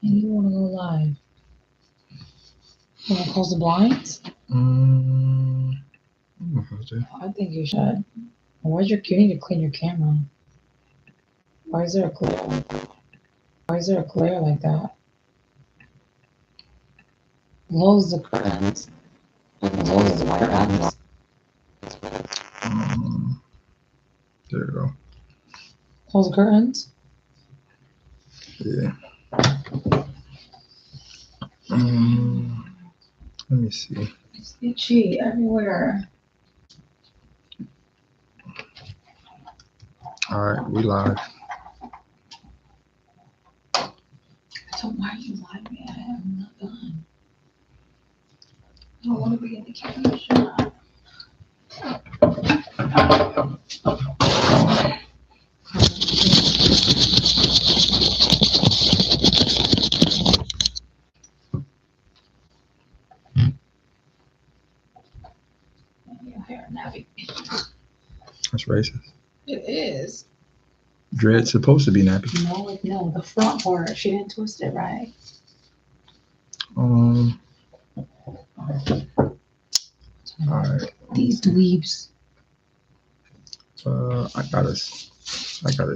And you want to go live. You want to close the blinds? I think you should. Where's your? You need to clean your camera. Why is there a glare like that? Why is there a glare like that? Close the curtains. Close the curtains. There you go. Close the curtains. Yeah. Let me see. It's itchy everywhere. All right, we live. So why are you live? I am not done. I don't want to be in the camera shot. Your hair nappy. That's racist. It is. Dread's supposed to be nappy. No, the front part. She didn't twist it right. All right. These dweebs. I gotta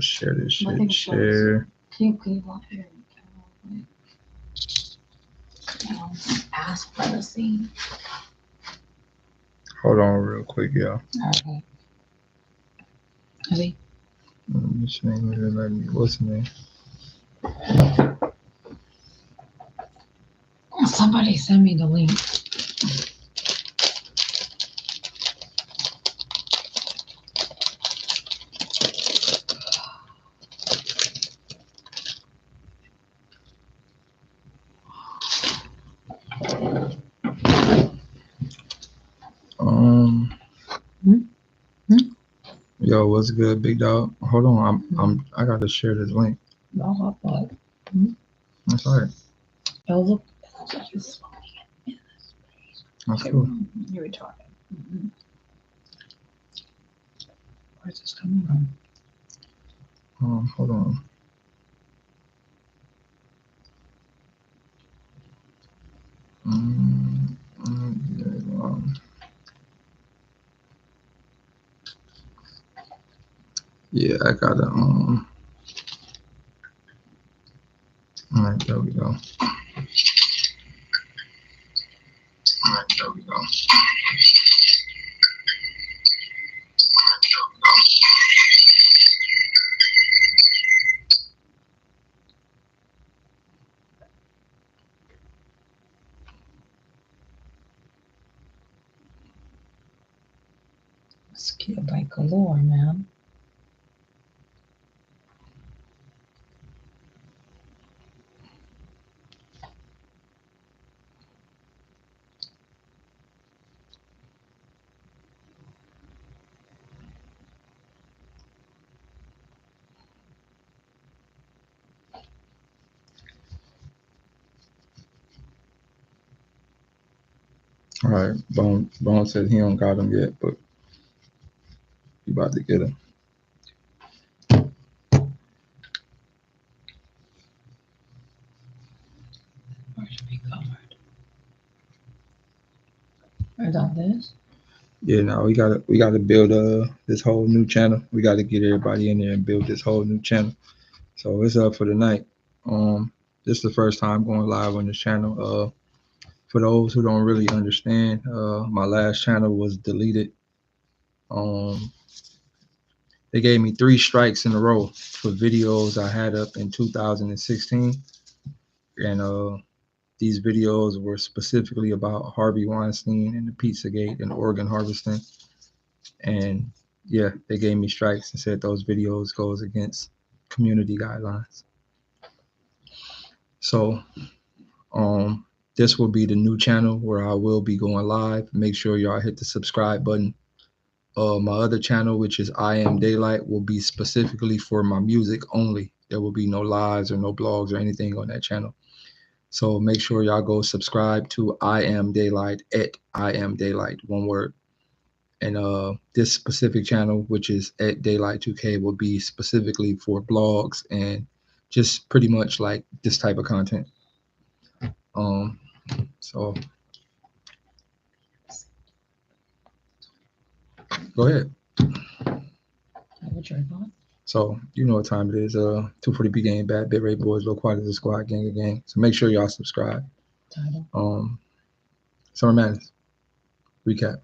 share this shit. Share. Can you walk here? Ask privacy. Hold on real quick, y'all. Okay. See? What's the name? Somebody send me the link. Yo, what's good, big dog? Hold on, I gotta share this link. No hot dog. That's all right. It looks like you're smoking in this space. That's cool. You're retarded. Where's this coming from? Hold on. Yeah, I gotta all right, there we go. All right, there we go. Skill by galore, man. All right, Bone said he don't got him yet, but you about to get him. Where should be covered? Right on this? Yeah, no, we gotta build this whole new channel. We gotta get everybody in there and build this whole new channel. So it's up for the night. This is the first time going live on this channel. For those who don't really understand, my last channel was deleted. They gave me 3 strikes in a row for videos I had up in 2016, and these videos were specifically about Harvey Weinstein and the Pizzagate and organ harvesting. And yeah, they gave me strikes and said those videos goes against community guidelines. So this will be the new channel where I will be going live. Make sure y'all hit the subscribe button. My other channel, which is I Am Daylyt, will be specifically for my music only. There will be no lives or no blogs or anything on that channel. So make sure y'all go subscribe to I Am Daylyt at I Am Daylyt, one word. And this specific channel, which is at Daylyt2K, will be specifically for blogs and just pretty much like this type of content. So go ahead. So you know what time it is. 240p game, bad bit rate boys, low quality the squad, gang. So make sure y'all subscribe. Summer Madness recap.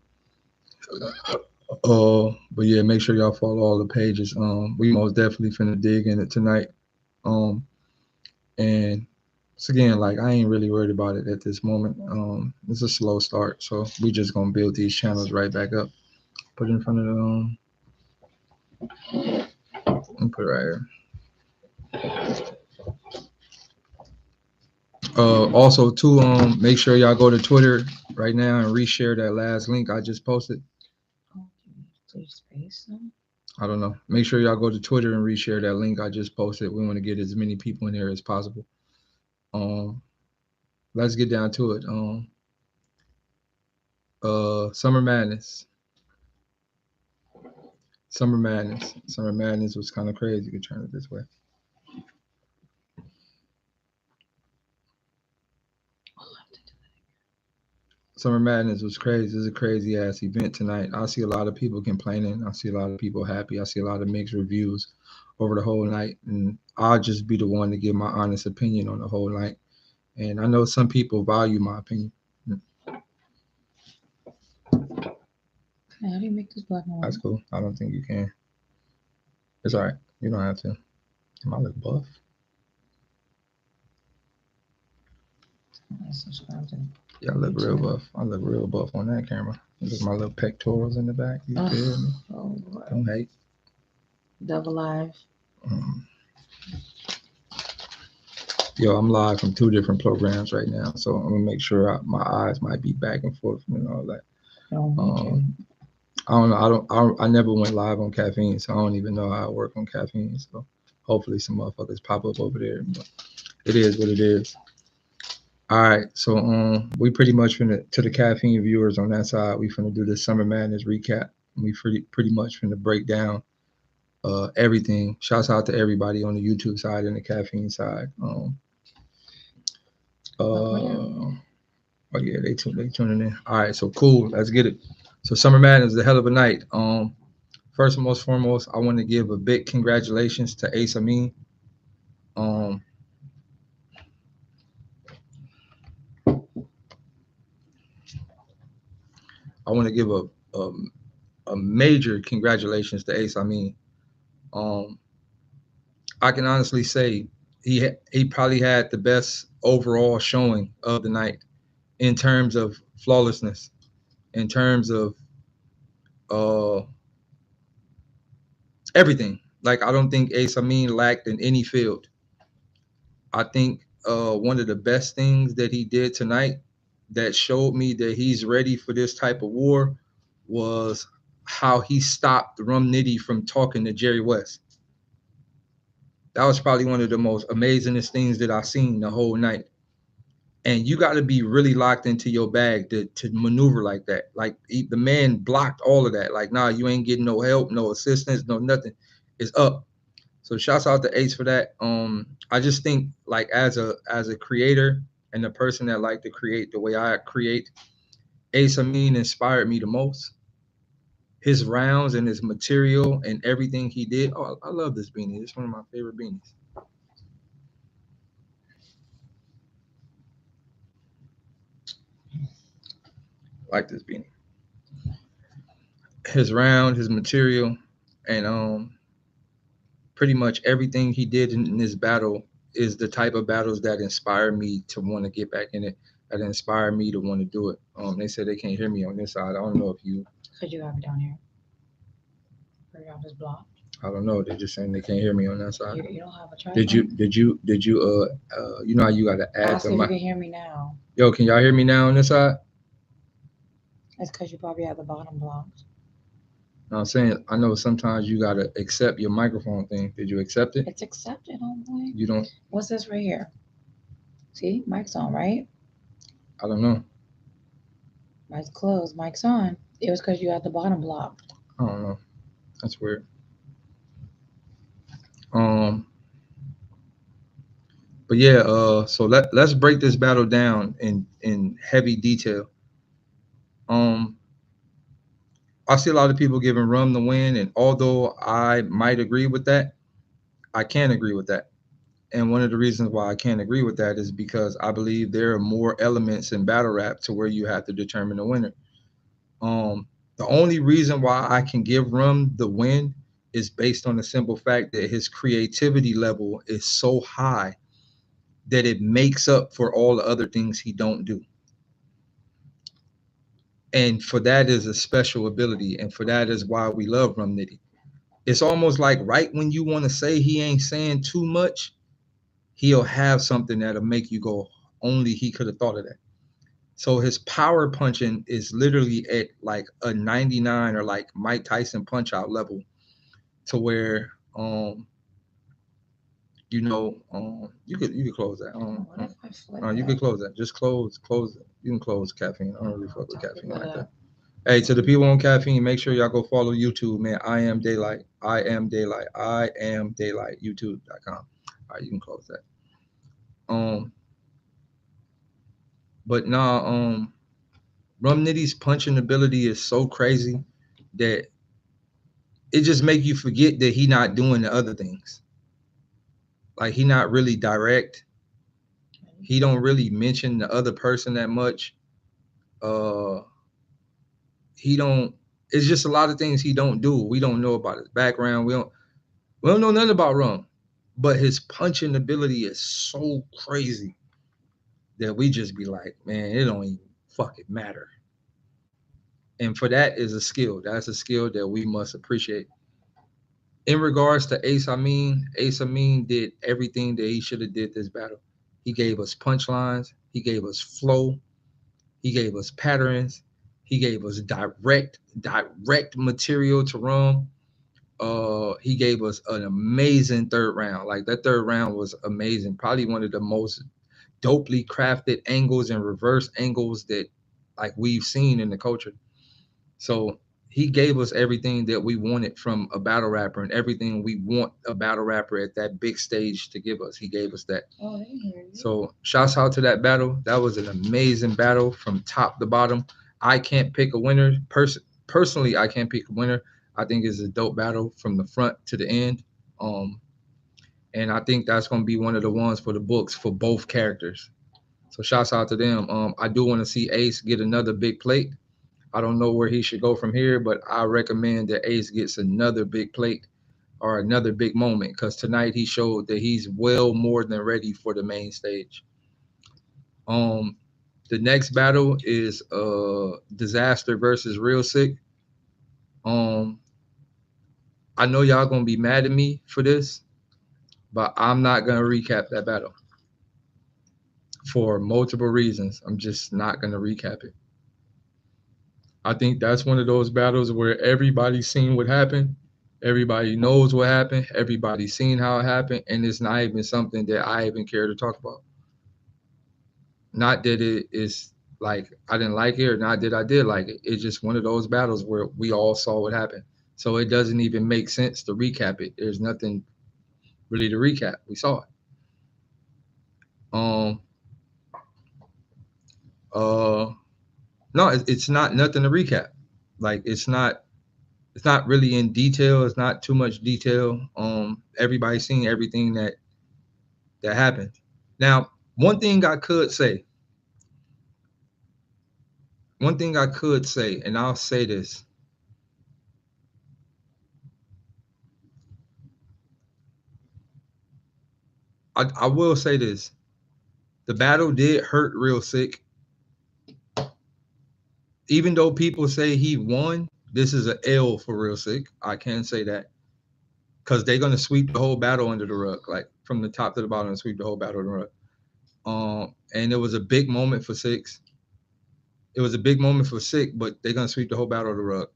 But yeah, make sure y'all follow all the pages. We most definitely finna dig in it tonight. And so again, like I ain't really worried about it at this moment. It's a slow start, so we just gonna build these channels right back up. Put it in front of the and put it right here. Also too, make sure y'all go to Twitter right now and reshare that last link I just posted. I don't know. Make sure y'all go to Twitter and reshare that link I just posted. We want to get as many people in there as possible. Let's get down to it. Summer Madness. Summer Madness was kind of crazy. You could turn it this way. Summer Madness was crazy. It's a crazy ass event tonight. I see a lot of people complaining. I see a lot of people happy. I see a lot of mixed reviews over the whole night. And I'll just be the one to give my honest opinion on the whole night. And I know some people value my opinion. How do you make this black and white? That's cool. I don't think you can. It's all right. You don't have to. Am I look buff? Yeah, I look real buff. I look real buff on that camera. Look at my little pectorals in the back. You feel me? Oh, don't hate. Double live. Yo, I'm live from 2 different programs right now, so I'm gonna make sure my eyes might be back and forth and all that. I don't know. I never went live on caffeine, so I don't even know how I work on caffeine. So hopefully some motherfuckers pop up over there. But it is what it is. All right, so we pretty much finna, to the caffeine viewers on that side, we finna do this Summer Madness recap. We pretty much finna break down everything. Shouts out to everybody on the YouTube side and the caffeine side. Oh yeah, they tuning in. All right, so cool. Let's get it. So Summer Madness is a hell of a night. First and most foremost, I want to give a big congratulations to Ace Amin. I want to give a major congratulations to Ace Amin. I can honestly say he probably had the best overall showing of the night in terms of flawlessness, in terms of everything. Like I don't think Ace Amin lacked in any field. I think one of the best things that he did tonight that showed me that he's ready for this type of war was how he stopped Rum Nitty from talking to Jerry West. That was probably one of the most amazingest things that I've seen the whole night. And you got to be really locked into your bag to maneuver like that. Like the man blocked all of that. Like, nah, you ain't getting no help, no assistance, no nothing. It's up. So shouts out to Ace for that. I just think like as a creator and a person that like to create the way I create, Ace Amin inspired me the most. His rounds and his material and everything he did. Oh, I love this beanie. It's one of my favorite beanies. I like this beanie. His round, his material, and pretty much everything he did in this battle is the type of battles that inspire me to want to get back in it, that inspire me to want to do it. They said they can't hear me on this side. I don't know if you. Could you have it down here? Or you have this block? I don't know. They're just saying they can't hear me on that side. You don't have a tripod? Did you you know how you gotta add the mic? You can hear me now. Yo, can y'all hear me now on this side? That's because you probably have the bottom blocked. No, I'm saying I know sometimes you gotta accept your microphone thing. Did you accept it? It's accepted, homeboy. You don't. What's this right here? See, mic's on, right? I don't know. Mic's closed. Mic's on. It was because you had the bottom blocked. I don't know. That's weird. But yeah, so let's break this battle down in heavy detail. Um, I see a lot of people giving Rum the win, and although I might agree with that, I can't agree with that. And one of the reasons why I can't agree with that is because I believe there are more elements in battle rap to where you have to determine the winner. The only reason why I can give Rum the win is based on the simple fact that his creativity level is so high that it makes up for all the other things he don't do. And for that is a special ability, and for that is why we love Rum Nitty. It's almost like right when you want to say he ain't saying too much, he'll have something that'll make you go, only he could have thought of that. So his power punching is literally at like a 99 or like Mike Tyson punch out level, to where you could close that. What if I flip You it? could close that. Just close it. You can close caffeine. I don't really fuck with caffeine like that. Hey, to the people on caffeine, make sure y'all go follow YouTube, man. I am Daylyt. I am Daylyt. I am Daylyt. YouTube.com. All right, you can close that. Um, but nah, Rum Nitty's punching ability is so crazy that it just make you forget that he not doing the other things. Like he not really direct. He don't really mention the other person that much. Uh, he don't. It's just a lot of things he don't do. We don't know about his background. We don't know nothing about Rum, but his punching ability is so crazy that we just be like, man, it don't even fucking matter. And for that is a skill. That's a skill that we must appreciate. In regards to Ace Amin did everything that he should have did this battle. He gave us punchlines. He gave us flow. He gave us patterns. He gave us direct material to run. He gave us an amazing third round. Like that third round was amazing. Probably one of the most dopely crafted angles and reverse angles that like we've seen in the culture. So he gave us everything that we wanted from a battle rapper and everything we want a battle rapper at that big stage to give us. He gave us that. Oh, they hear you. So shouts out to that battle. That was an amazing battle from top to bottom. I can't pick a winner. Personally, I can't pick a winner. I think it's a dope battle from the front to the end. Um, and I think that's gonna be one of the ones for the books for both characters. So shouts out to them. I do want to see Ace get another big plate. I don't know where he should go from here, but I recommend that Ace gets another big plate or another big moment because tonight he showed that he's well more than ready for the main stage. Um, the next battle is Disaster versus Real Sick. Um, I know y'all gonna be mad at me for this, but I'm not gonna recap that battle for multiple reasons. I'm just not gonna recap it. I think that's one of those battles where everybody's seen what happened. Everybody knows what happened. Everybody's seen how it happened. And it's not even something that I even care to talk about. Not that it is like I didn't like it or not that I did like it. It's just one of those battles where we all saw what happened. So it doesn't even make sense to recap it. There's nothing really to recap. We saw it. Um uh no, it's not nothing to recap. Like it's not really in detail. It's not too much detail. Everybody's seen everything that happened. Now, one thing I could say, and I'll say this: I will say this. The battle did hurt Real Sick, even though people say he won. This is an L for Real Sick. I can say that because they're gonna sweep the whole battle under the rug, like from the top to the bottom, and sweep the whole battle under the rug. And it was a big moment for Six. It was a big moment for Sick, but they're gonna sweep the whole battle under the rug.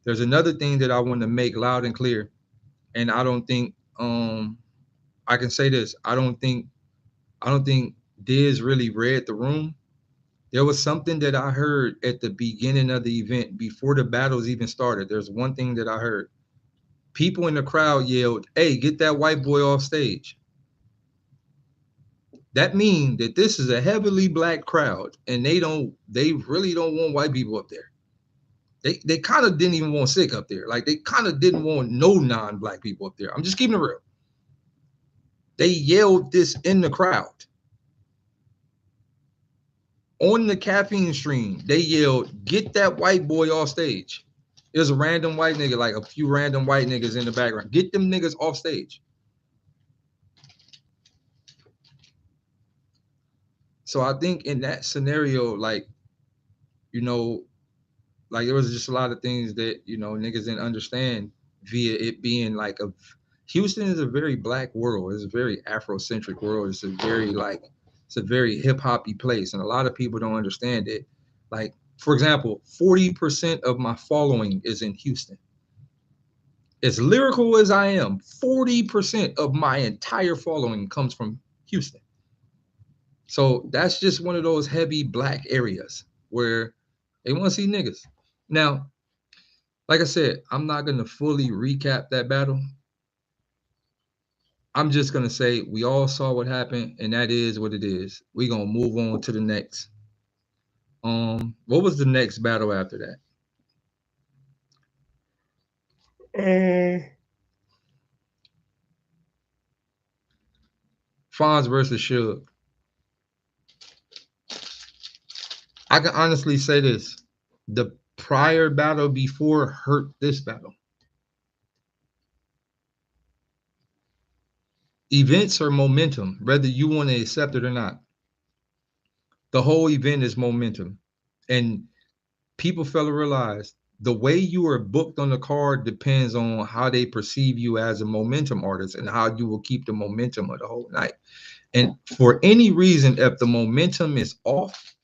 There's another thing that I want to make loud and clear, and I don't think I can say this. I don't think Diz really read the room. There was something that I heard at the beginning of the event before the battles even started. There's one thing that I heard. People in the crowd yelled, "Hey, get that white boy off stage." That means that this is a heavily black crowd, and they really don't want white people up there. They kind of didn't even want sick up there. Like they kind of didn't want no non-black people up there. I'm just keeping it real. They yelled this in the crowd. On the caffeine stream, they yelled, "Get that white boy off stage." There's a random white nigga, like a few random white niggas in the background. Get them niggas off stage. So I think in that scenario, like, you know, like there was just a lot of things that, niggas didn't understand via it being like Houston is a very black world. It's a very Afrocentric world. It's a very hip hoppy place. And a lot of people don't understand it. Like, for example, 40% of my following is in Houston. As lyrical as I am, 40% of my entire following comes from Houston. So that's just one of those heavy black areas where they want to see niggas. Now, like I said, I'm not going to fully recap that battle. I'm just going to say we all saw what happened, and that is what it is. We're going to move on to the next. What was the next battle after that? Fonz versus Suge. I can honestly say this. The prior battle before hurt this battle. Events are momentum, whether you want to accept it or not. The whole event is momentum. And people fail to realize the way you are booked on the card depends on how they perceive you as a momentum artist and how you will keep the momentum of the whole night. And for any reason, if the momentum is off,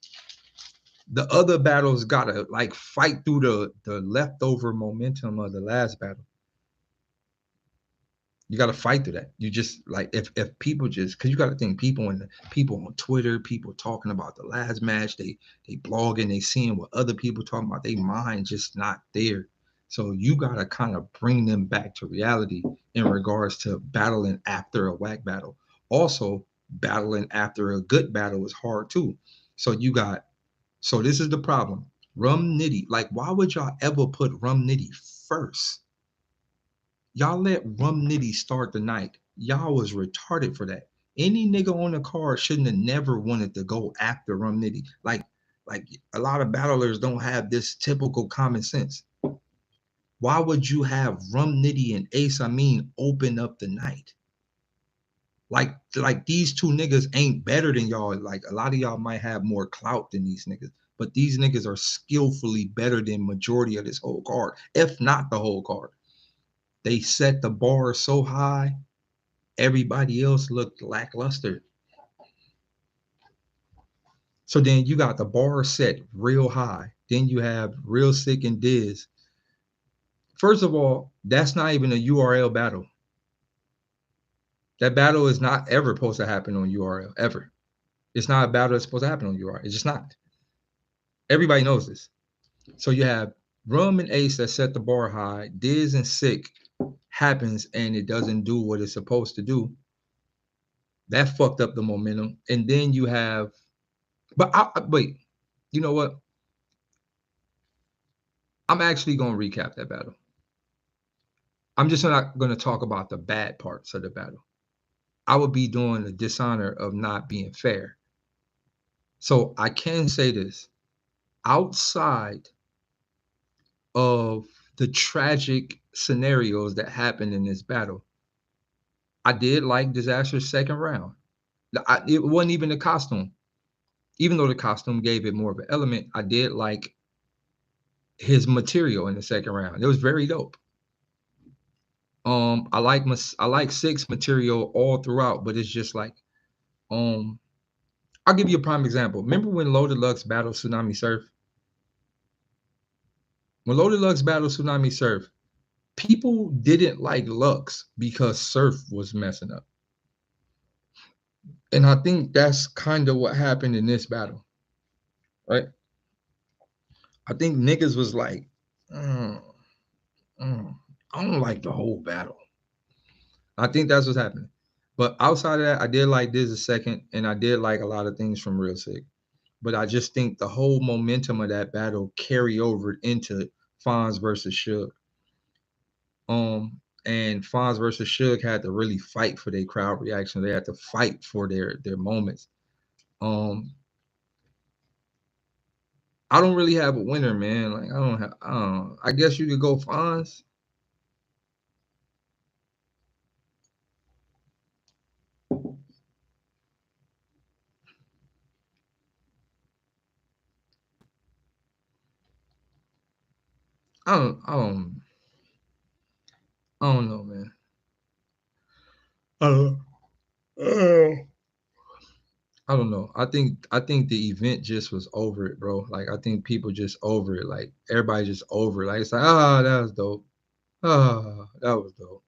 the other battles gotta like fight through the leftover momentum of the last battle. You got to fight through that. You just like if people just because you got to think people on Twitter, people talking about the last match, they blogging, they seeing what other people talking about. They mind just not there. So you got to kind of bring them back to reality in regards to battling after a whack battle. Also, battling after a good battle is hard too. So this is the problem. Rum Nitty, like why would y'all ever put Rum Nitty first? Y'all let Rum Nitty start the night. Y'all was retarded for that. Any nigga on the card shouldn't have never wanted to go after Rum Nitty. Like a lot of battlers don't have this typical common sense. Why would you have Rum Nitty and Ace Amin open up the night? Like these two niggas ain't better than y'all. Like a lot of y'all might have more clout than these niggas, but these niggas are skillfully better than majority of this whole card, if not the whole card. They set the bar so high, everybody else looked lackluster. So then you got the bar set real high. Then you have Real Sick and Diz. First of all, that's not even a URL battle. That battle is not ever supposed to happen on URL, ever. It's not a battle that's supposed to happen on URL. It's just not. Everybody knows this. So you have Rum and Ace that set the bar high. Diz and Sick happens and it doesn't do what it's supposed to do. That fucked up the momentum. And then you have, wait, you know what? I'm actually going to recap that battle. I'm just not going to talk about the bad parts of the battle. I would be doing the dishonor of not being fair. So I can say this. Outside of the tragic scenarios that happened in this battle, I did like Disaster's second round. It wasn't even the costume. Even though the costume gave it more of an element, I did like his material in the second round. It was very dope. I like Six material all throughout, but it's just like, I'll give you a prime example. Remember when Loaded Lux battled Tsunami Surf? When Loaded Lux battled Tsunami Surf, people didn't like Lux because Surf was messing up. And I think that's kind of what happened in this battle, right? I think niggas was like, I don't like the whole battle. I think that's what's happening. But outside of that, I did like this a second, and I did like a lot of things from Reeek. But I just think the whole momentum of that battle carry over into Fonz versus Suge. And Fonz versus Suge had to really fight for their crowd reaction. They had to fight for their moments. I don't really have a winner, man. Like I guess you could go Fonz. I don't know, man. I don't know. I think the event just was over it, bro. Like I think people just over it. Like everybody just over it. Like it's like, that was dope. That was dope.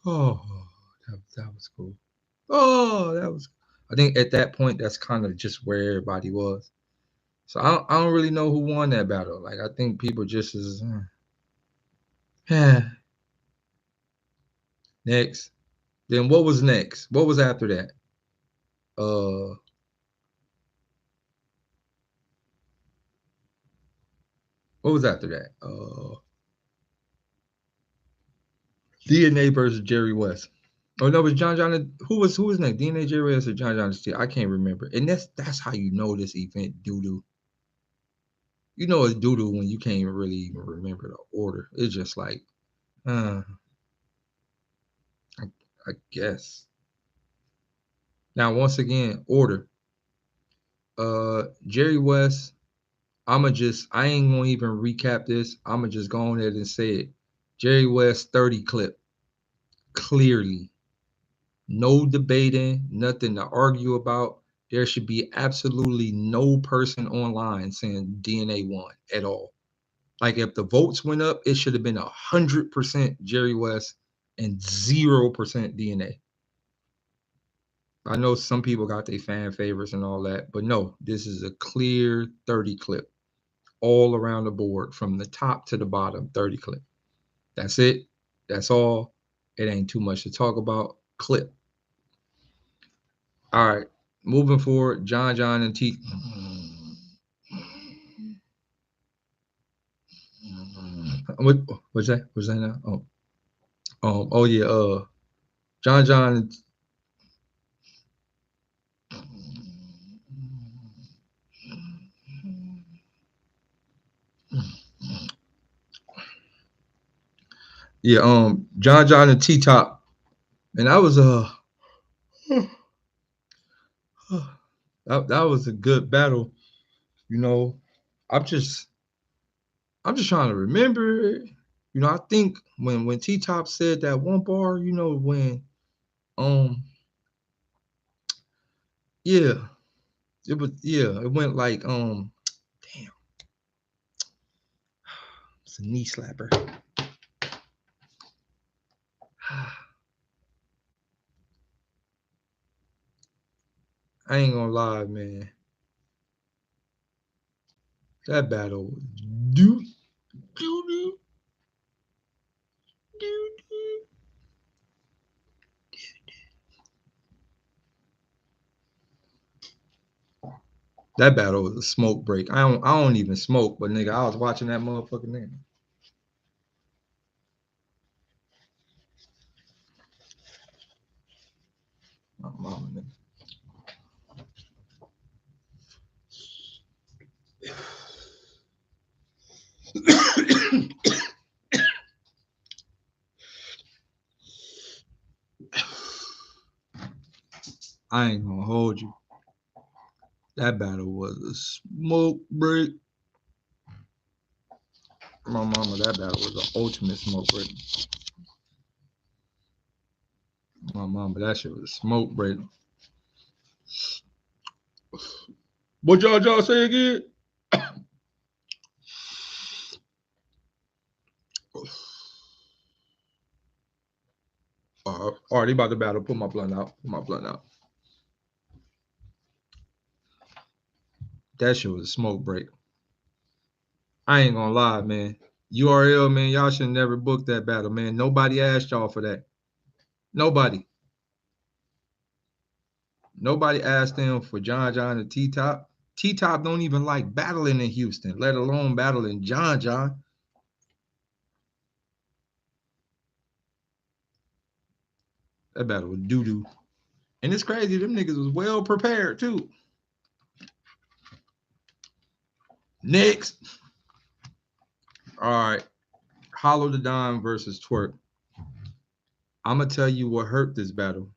Oh, that was cool. Oh, that was. I think at that point, that's kind of just where everybody was. So I don't really know who won that battle. Like I think people just is. Next. Then what was next? What was after that? What was after that? DNA versus Jerry West. Oh no, it was John John. Who was next? DNA Jerry West or John John Steel? I can't remember. And that's how you know this event doo doo. You know it's doo doo when you can't really even remember the order. It's just like, I guess. Now once again, order. Jerry West. I ain't gonna even recap this. I'ma just go on there and say it. Jerry West 30 clip. Clearly. No debating, nothing to argue about. There should be absolutely no person online saying DNA won at all. Like if the votes went up, it should have been 100% Jerry West and 0% DNA. I know some people got their fan favorites and all that, but no, this is a clear 30 clip all around the board from the top to the bottom, 30 clip. That's it. That's all. It ain't too much to talk about. Clip. All right. Moving forward, John and T. What's that? What's that now? Oh yeah. John. Yeah. John and T Top, and that was that was a good battle. You know, I'm just trying to remember. You know, I think when T Top said that one bar, you know, when yeah, it went like damn, it's a knee slapper. I ain't gonna lie, man. That battle was doo doo doo doo doo. That battle was a smoke break. I don't even smoke, but nigga, I was watching that motherfucking nigga. My mama, nigga. I ain't gonna hold you. That battle was a smoke break. My mama, that battle was the ultimate smoke break. My mama, that shit was a smoke break. What y'all say again? All right, they about to battle. Put my blunt out. That shit was a smoke break. I ain't gonna lie, man. URL, man, y'all should never book that battle, man. Nobody asked y'all for that. Nobody. Nobody asked them for John and T-Top. T-Top don't even like battling in Houston, let alone battling John. That battle was doo-doo. And it's crazy, them niggas was well prepared too. Next. All right. Hollow the Don versus Twerk. I'm going to tell you what hurt this battle.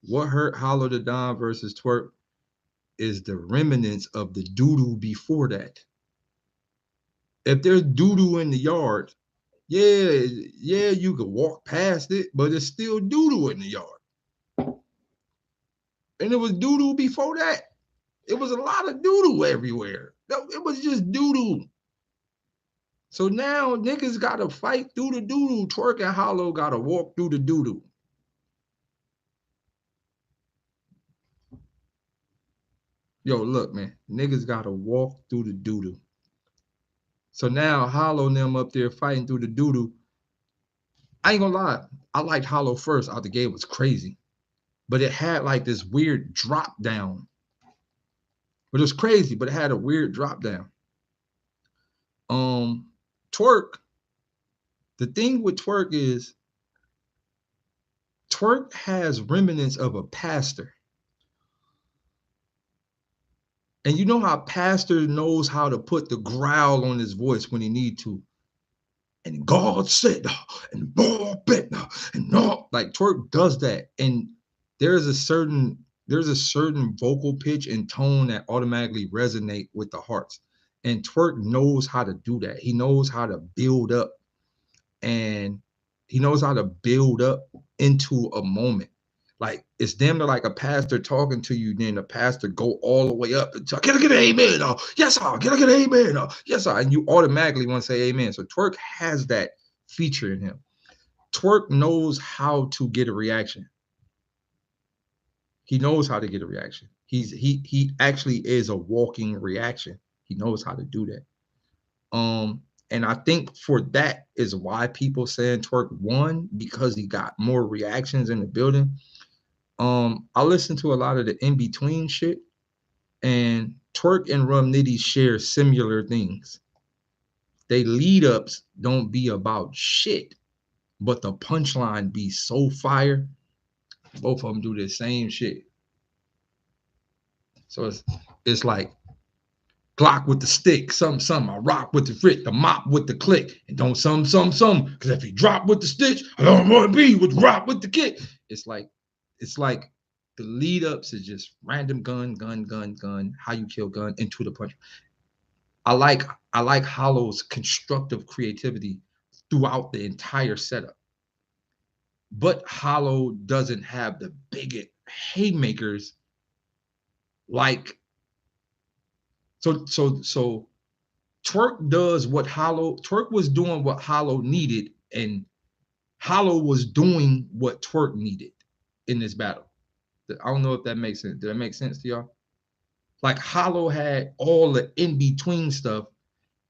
What hurt Hollow the Don versus Twerk is the remnants of the doo-doo before that. If there's doo-doo in the yard, yeah, you could walk past it, but it's still doo-doo in the yard. And it was doo-doo before that. It was a lot of doo-doo everywhere. It was just doo-doo. So now niggas gotta fight through the doo-doo. Twerk and Hollow gotta walk through the doo-doo. Yo, look, man, niggas gotta walk through the doo-doo. So now Hollow and them up there fighting through the doo-doo. I ain't gonna lie, I liked Hollow first out the gate. It was crazy. But it had like this weird drop down. But it was crazy, but it had a weird drop down. Twerk, the thing with Twerk is Twerk has remnants of a pastor. And you know how pastor knows how to put the growl on his voice when he need to. And God said, and God bet, and no, like Twerk does that. And there's a certain vocal pitch and tone that automatically resonate with the hearts. And Twerk knows how to do that. He knows how to build up, and he knows how to build up into a moment. Like it's damn near like a pastor talking to you, then the pastor go all the way up and talk, can I get an amen? Oh, yes, sir. Can I get an amen? Oh, yes, sir. And you automatically want to say amen. So Twerk has that feature in him. Twerk knows how to get a reaction. He knows how to get a reaction. He actually is a walking reaction. He knows how to do that. And I think for that is why people saying Twerk won, because he got more reactions in the building. I listen to a lot of the in-between shit, and Twerk and Rum Nitty share similar things. They lead ups don't be about shit, but the punchline be so fire. Both of them do the same shit. So it's like Glock with the stick, some, I rock with the frit, the mop with the click, and don't some, because if he drop with the stitch, I don't want to be with rock with the kick. It's like the lead ups is just random gun, how you kill gun into the punch. I like Hollow's constructive creativity throughout the entire setup. But Hollow doesn't have the bigot haymakers like so Twerk does what Twerk was doing what Hollow needed, and Hollow was doing what Twerk needed in this battle. I don't know if that makes sense. Did that make sense to y'all? Like Hollow had all the in-between stuff.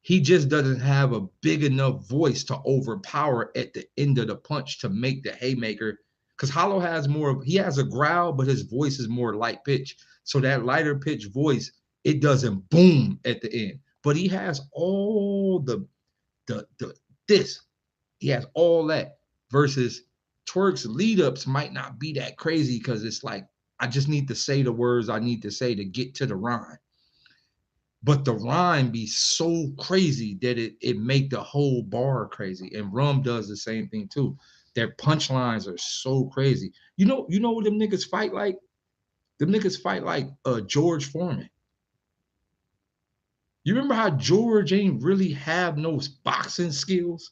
He just doesn't have a big enough voice to overpower at the end of the punch to make the haymaker. Because Hollow has more, he has a growl, but his voice is more light pitch. So that lighter pitch voice, it doesn't boom at the end. But he has all the this. He has all that. Versus Twerk's lead ups might not be that crazy because it's like, I just need to say the words I need to say to get to the rhyme. But the rhyme be so crazy that it make the whole bar crazy. And Rum does the same thing too. Their punchlines are so crazy. You know what them niggas fight like? Them niggas fight like George Foreman. You remember how George ain't really have no boxing skills?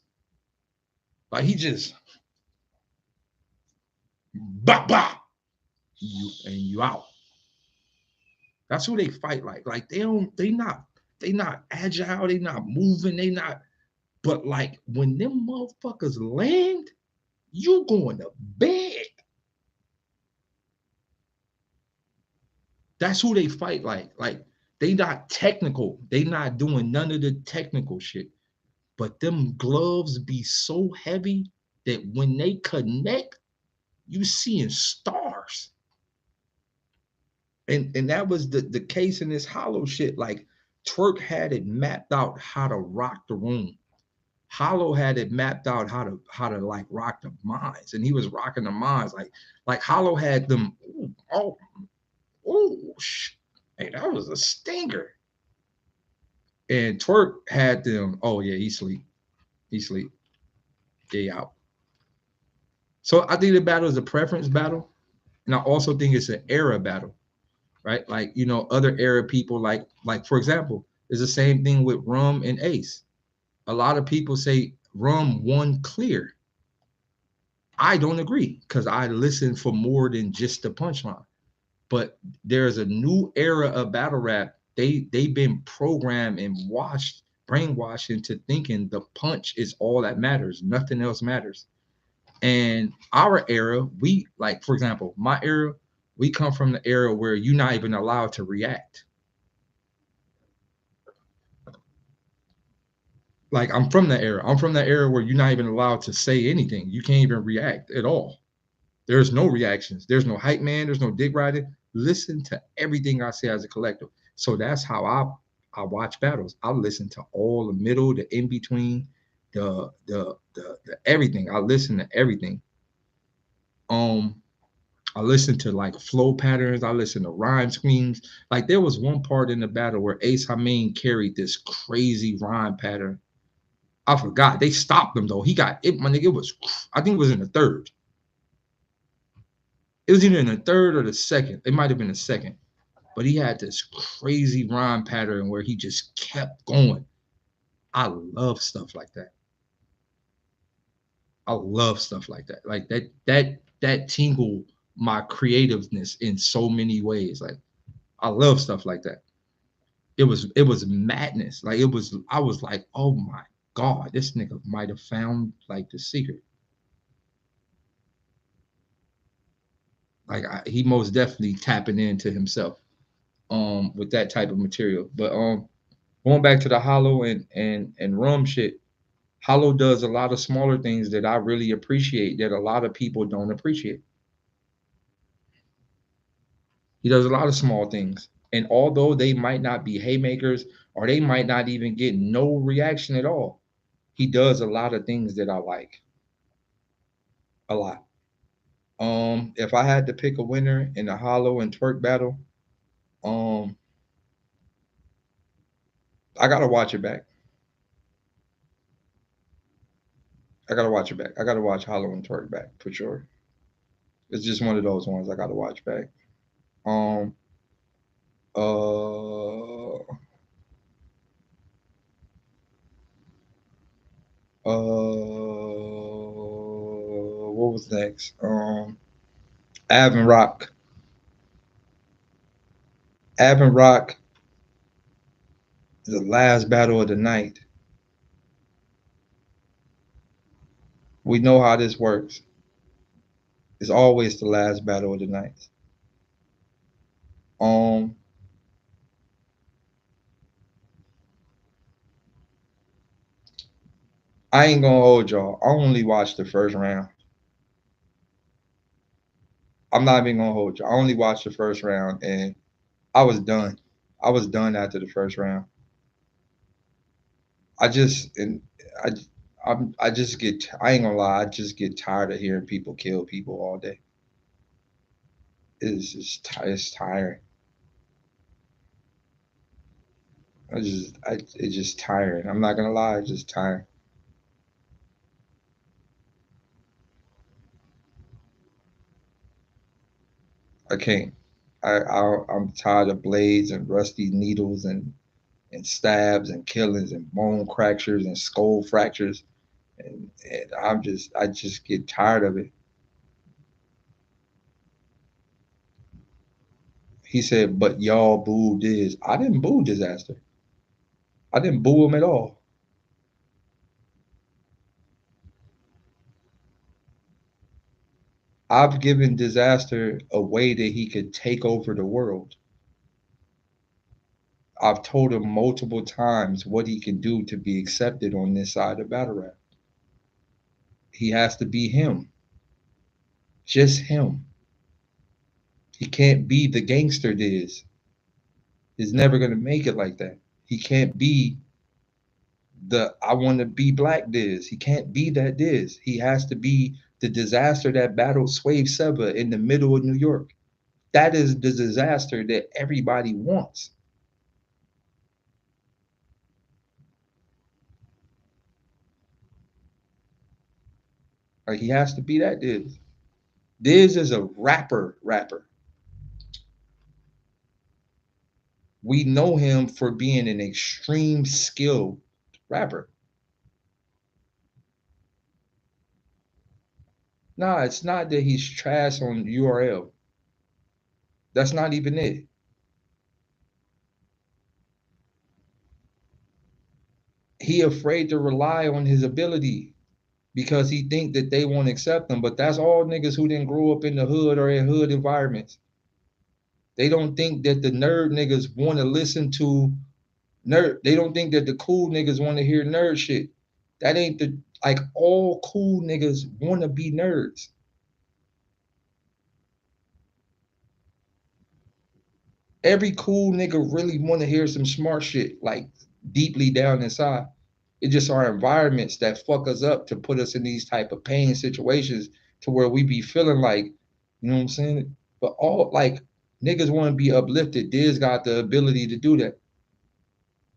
Like he just bop bop, you out. That's who they fight like. Like they not agile, they not moving, they not. But like when them motherfuckers land, you going to bed. That's who they fight like. Like they not technical. They not doing none of the technical shit. But them gloves be so heavy that when they connect, you seeing stars. And that was the case in this hollow shit. Like Twerk had it mapped out how to rock the room. Hollow had it mapped out how to like rock the minds, and he was rocking the minds like Hollow had them. Oh, hey, that was a stinger. And Twerk had them. Oh yeah, he sleep, day out. So I think the battle is a preference battle, and I also think it's an era battle, right? Like other era people like for example, it's the same thing with Rum and Ace. A lot of people say Rum won clear. I don't agree because I listen for more than just the punchline. But there's a new era of battle rap. They've been programmed and brainwashed into thinking the punch is all that matters. Nothing else matters. And our era, we like, for example, my era, we come from the era where you're not even allowed to react. Like I'm from the era. I'm from the era where you're not even allowed to say anything. You can't even react at all. There's no reactions. There's no hype man. There's no dick riding. Listen to everything I say as a collective. So that's how I watch battles. I listen to all the middle, the in between, the everything. I listen to everything. Um, I listen to like flow patterns. I listen to rhyme schemes. Like there was one part in the battle where Ace Hameen carried this crazy rhyme pattern. I forgot. They stopped him though. He got it. My nigga, it was. I think it was in the third. It was either in the third or the second. It might have been the second. But he had this crazy rhyme pattern where he just kept going. I love stuff like that. I love stuff like that. Like that tingle my creativeness in so many ways. Like I love stuff like that. It was madness. Like I was like, oh my God, this nigga might have found like the secret. Like he most definitely tapping into himself with that type of material. But going back to the hollow and rum shit, hollow does a lot of smaller things that I really appreciate that a lot of people don't appreciate. He does a lot of small things. And although they might not be haymakers or they might not even get no reaction at all, he does a lot of things that I like a lot. If I had to pick a winner in the hollow and twerk battle, um, I gotta watch it back. I gotta watch it back. I gotta watch hollow and twerk back for sure. It's just one of those ones I gotta watch back. Um, uh, what was next? Avon Rock. Avon Rock is the last battle of the night. We know how this works. It's always the last battle of the night. Um, I ain't gonna hold y'all. I only watched the first round. I'm not even gonna hold you. I only watched the first round and I was done. I was done after the first round. I just and I I just get I ain't gonna lie. I just get tired of hearing people kill people all day. It's tiring. It's just tiring. I'm not gonna lie. It's just tiring. I can't. I'm tired of blades and rusty needles and stabs and killings and bone fractures and skull fractures and I just get tired of it. He said, but y'all booed this. I didn't boo Disaster. I didn't boo him at all. I've given Disaster a way that he could take over the world. I've told him multiple times what he can do to be accepted on this side of battle rap. He has to be him, just him. He can't be the gangster Diz. He's never gonna make it like that. He can't be the I want to be black Diz. He can't be that Diz. He has to be the disaster that battled Swave Seba in the middle of New York. That is the disaster that everybody wants. Like he has to be that Diz. Diz is a rapper. We know him for being an extreme skilled rapper. Nah, it's not that he's trash on URL. That's not even it. He afraid to rely on his ability because he think that they won't accept him. But that's all niggas who didn't grow up in the hood or in hood environments. They don't think that the nerd niggas want to listen to nerd. They don't think that the cool niggas want to hear nerd shit. That ain't the like all cool niggas want to be nerds. Every cool nigga really want to hear some smart shit, like deeply down inside. It's just our environments that fuck us up to put us in these type of pain situations to where we be feeling like, you know what I'm saying? But all like niggas want to be uplifted. Diz got the ability to do that.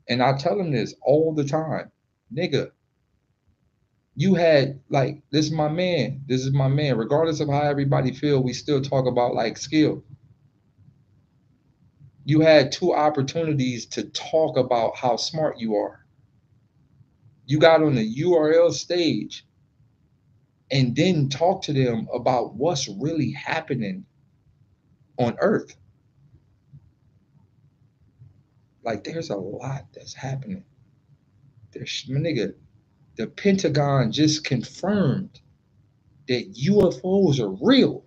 And I tell him this all the time. Nigga, you had like this is my man. This is my man. Regardless of how everybody feel, we still talk about like skill. You had two opportunities to talk about how smart you are. You got on the URL stage and then talk to them about what's really happening on Earth. Like there's a lot that's happening. There's nigga, the Pentagon just confirmed that UFOs are real.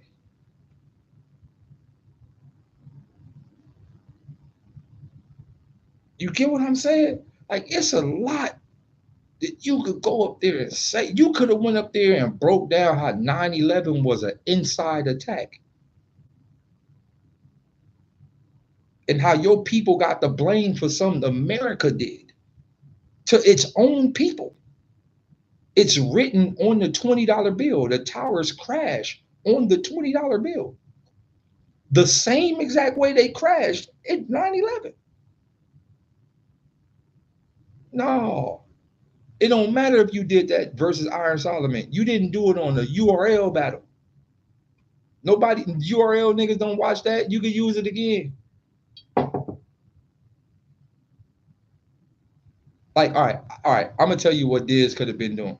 You get what I'm saying? Like it's a lot that you could go up there and say. You could have went up there and broke down how 9/11 was an inside attack and how your people got the blame for something America did to its own people. It's written on the $20 bill. The towers crash on the $20 bill. The same exact way they crashed in 9/11. No, it don't matter if you did that versus Iron Solomon. You didn't do it on the URL battle. Nobody, URL niggas don't watch that. You can use it again. Like, all right. I'm gonna tell you what Diz could have been doing.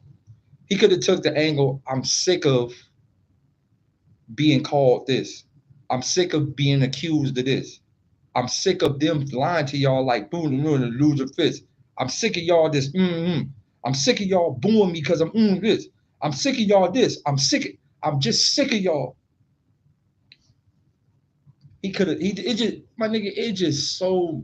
He could have took the angle. I'm sick of being called this. I'm sick of being accused of this. I'm sick of them lying to y'all like boom and lose your fist. I'm sick of y'all this. I'm sick of y'all booing me because I'm this. I'm sick of y'all this. I'm just sick of y'all. He could have. It just my nigga. It just so.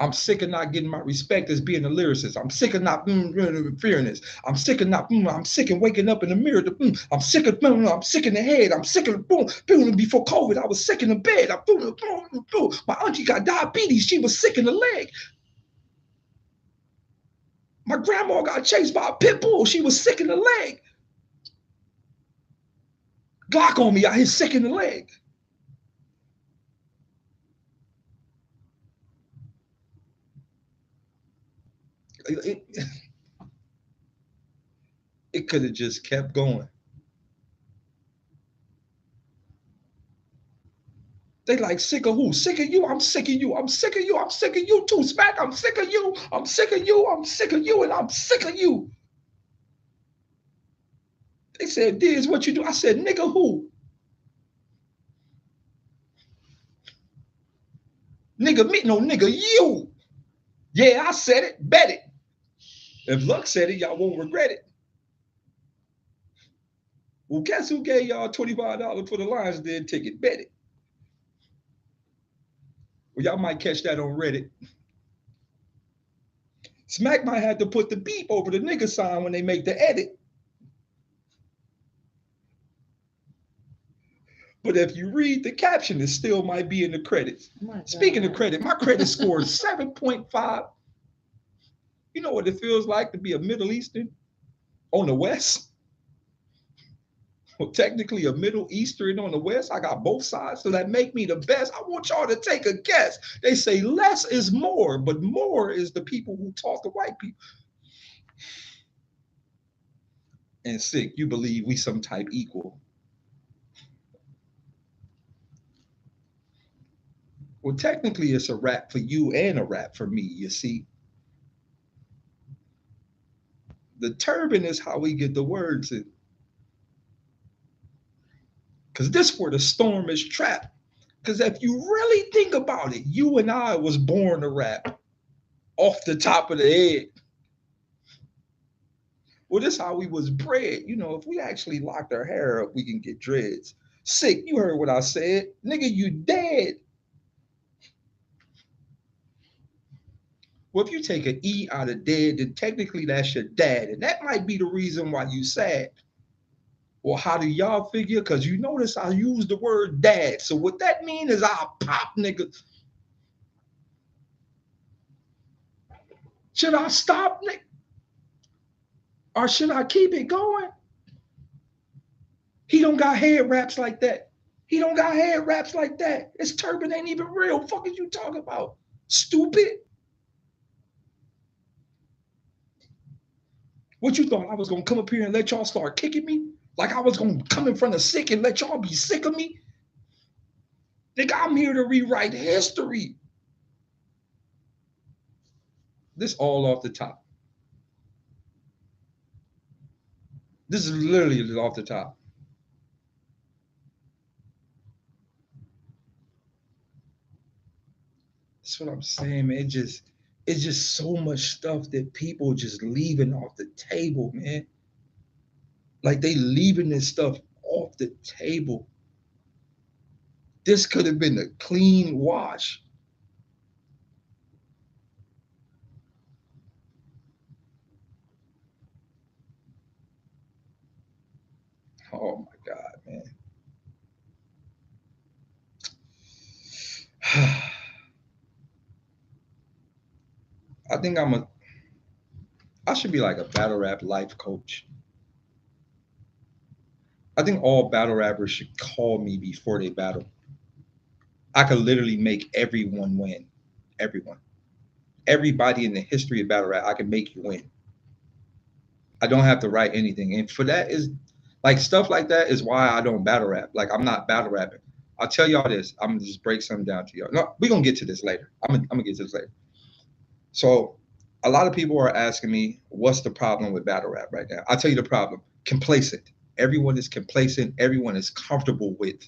I'm sick of not getting my respect as being a lyricist. I'm sick of not fearing this. I'm sick of not. I'm sick of waking up in the mirror. I'm sick of. I'm sick in the head. I'm sick of boom. Before COVID, I was sick in the bed. My auntie got diabetes. She was sick in the leg. My grandma got chased by a pit bull. She was sick in the leg. Glock on me. I hit sick in the leg. It could have just kept going. They like sick of who? Sick of you. I'm sick of you. I'm sick of you. I'm sick of you too, Smack. I'm sick of you. I'm sick of you. I'm sick of you. And I'm sick of you. They said, Diz, what you do? I said, nigga who? Nigga me? No, nigga you. Yeah, I said it. Bet it. If Luck said it, y'all won't regret it. Well, guess who gave y'all $25 for the Lions Den ticket? Bet it. Well, y'all might catch that on Reddit. Smack might have to put the beep over the nigga sign when they make the edit. But if you read the caption, it still might be in the credits. Speaking of credit, my credit score is 7.5. You know what it feels like to be a Middle Eastern on the West? Well, technically a Middle Eastern on the West. I got both sides, so that make me the best. I want y'all to take a guess. They say less is more, but more is the people who talk to white people. And sick, you believe we some type equal. Well, technically it's a rap for you and a rap for me, you see. The turban is how we get the words in. Because this where the storm is trapped. Because if you really think about it, you and I was born to rap off the top of the head. Well, this is how we was bred. You know, if we actually locked our hair up, we can get dreads. Sick, you heard what I said. Nigga, you dead. Well, if you take an E out of dead, then technically that's your dad. And that might be the reason why you sad. Well, how do y'all figure? Because you notice I use the word dad. So what that means is I'll pop niggas. Should I stop, nigga? Or should I keep it going? He don't got head wraps like that. He don't got head wraps like that. His turban ain't even real. Fuck is you talking about? Stupid. What you thought I was gonna come up here and let y'all start kicking me? Like I was gonna come in front of sick and let y'all be sick of me? Nigga, I'm here to rewrite history. This all off the top. This is literally off the top. That's what I'm saying, man. It's just so much stuff that people just leaving off the table, man. Like they leaving this stuff off the table. This could have been a clean wash. Oh my God, man. I think I should be like a battle rap life coach. I think all battle rappers should call me before they battle. I could literally make everyone win. Everyone. Everybody in the history of battle rap, I can make you win. I don't have to write anything. And for that is like stuff like that is why I don't battle rap. Like I'm not battle rapping. I'll tell y'all this. I'm gonna just break something down to y'all. No, we're gonna get to this later. I'm gonna get to this later. So a lot of people are asking me, what's the problem with battle rap right now? I'll tell you the problem. Complacent. Everyone is complacent. Everyone is comfortable with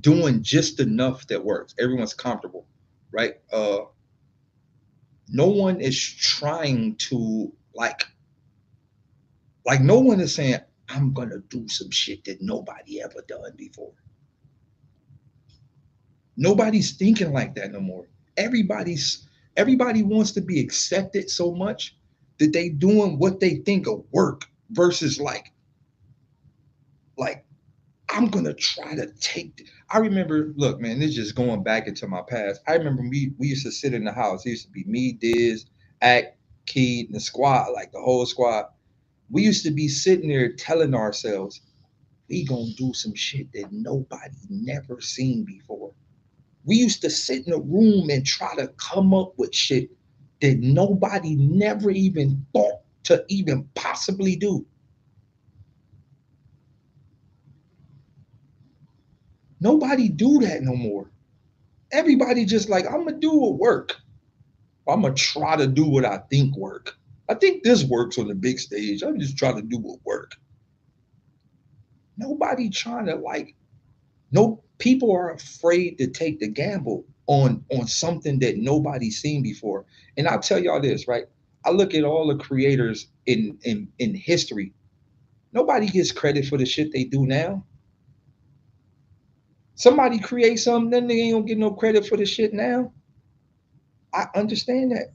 doing just enough that works. Everyone's comfortable, right? No one is trying to like no one is saying, I'm gonna do some shit that nobody ever done before. Nobody's thinking like that no more. Everybody wants to be accepted so much that they doing what they think will work versus like I'm gonna try to take. I remember, look, man, this is just going back into my past. I remember we used to sit in the house. It used to be me, Diz, Act, Key, and the squad, like the whole squad. We used to be sitting there telling ourselves, we gonna do some shit that nobody never seen before. We used to sit in a room and try to come up with shit that nobody never even thought to even possibly do. Nobody do that no more. Everybody just like, I'm gonna do what work. I'm gonna try to do what I think work. I think this works on the big stage. I'm just trying to do what work. Nobody trying to no people are afraid to take the gamble on something that nobody's seen before. And I'll tell y'all this, right? I look at all the creators in history. Nobody gets credit for the shit they do now. Somebody creates something, then they ain't gonna get no credit for the shit now. I understand that.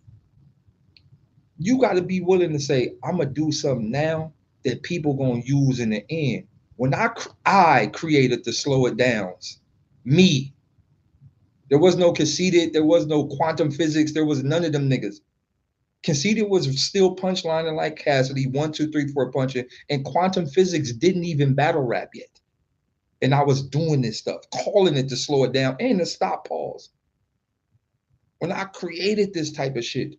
You got to be willing to say, I'm gonna do something now that people gonna use in the end. When I created the slow it downs, me. There was no conceited, there was no quantum physics, there was none of them niggas. Conceited was still punchlining like Cassidy, 1, 2, 3, 4 punching, and quantum physics didn't even battle rap yet. And I was doing this stuff, calling it to slow it down and to stop pause. When I created this type of shit,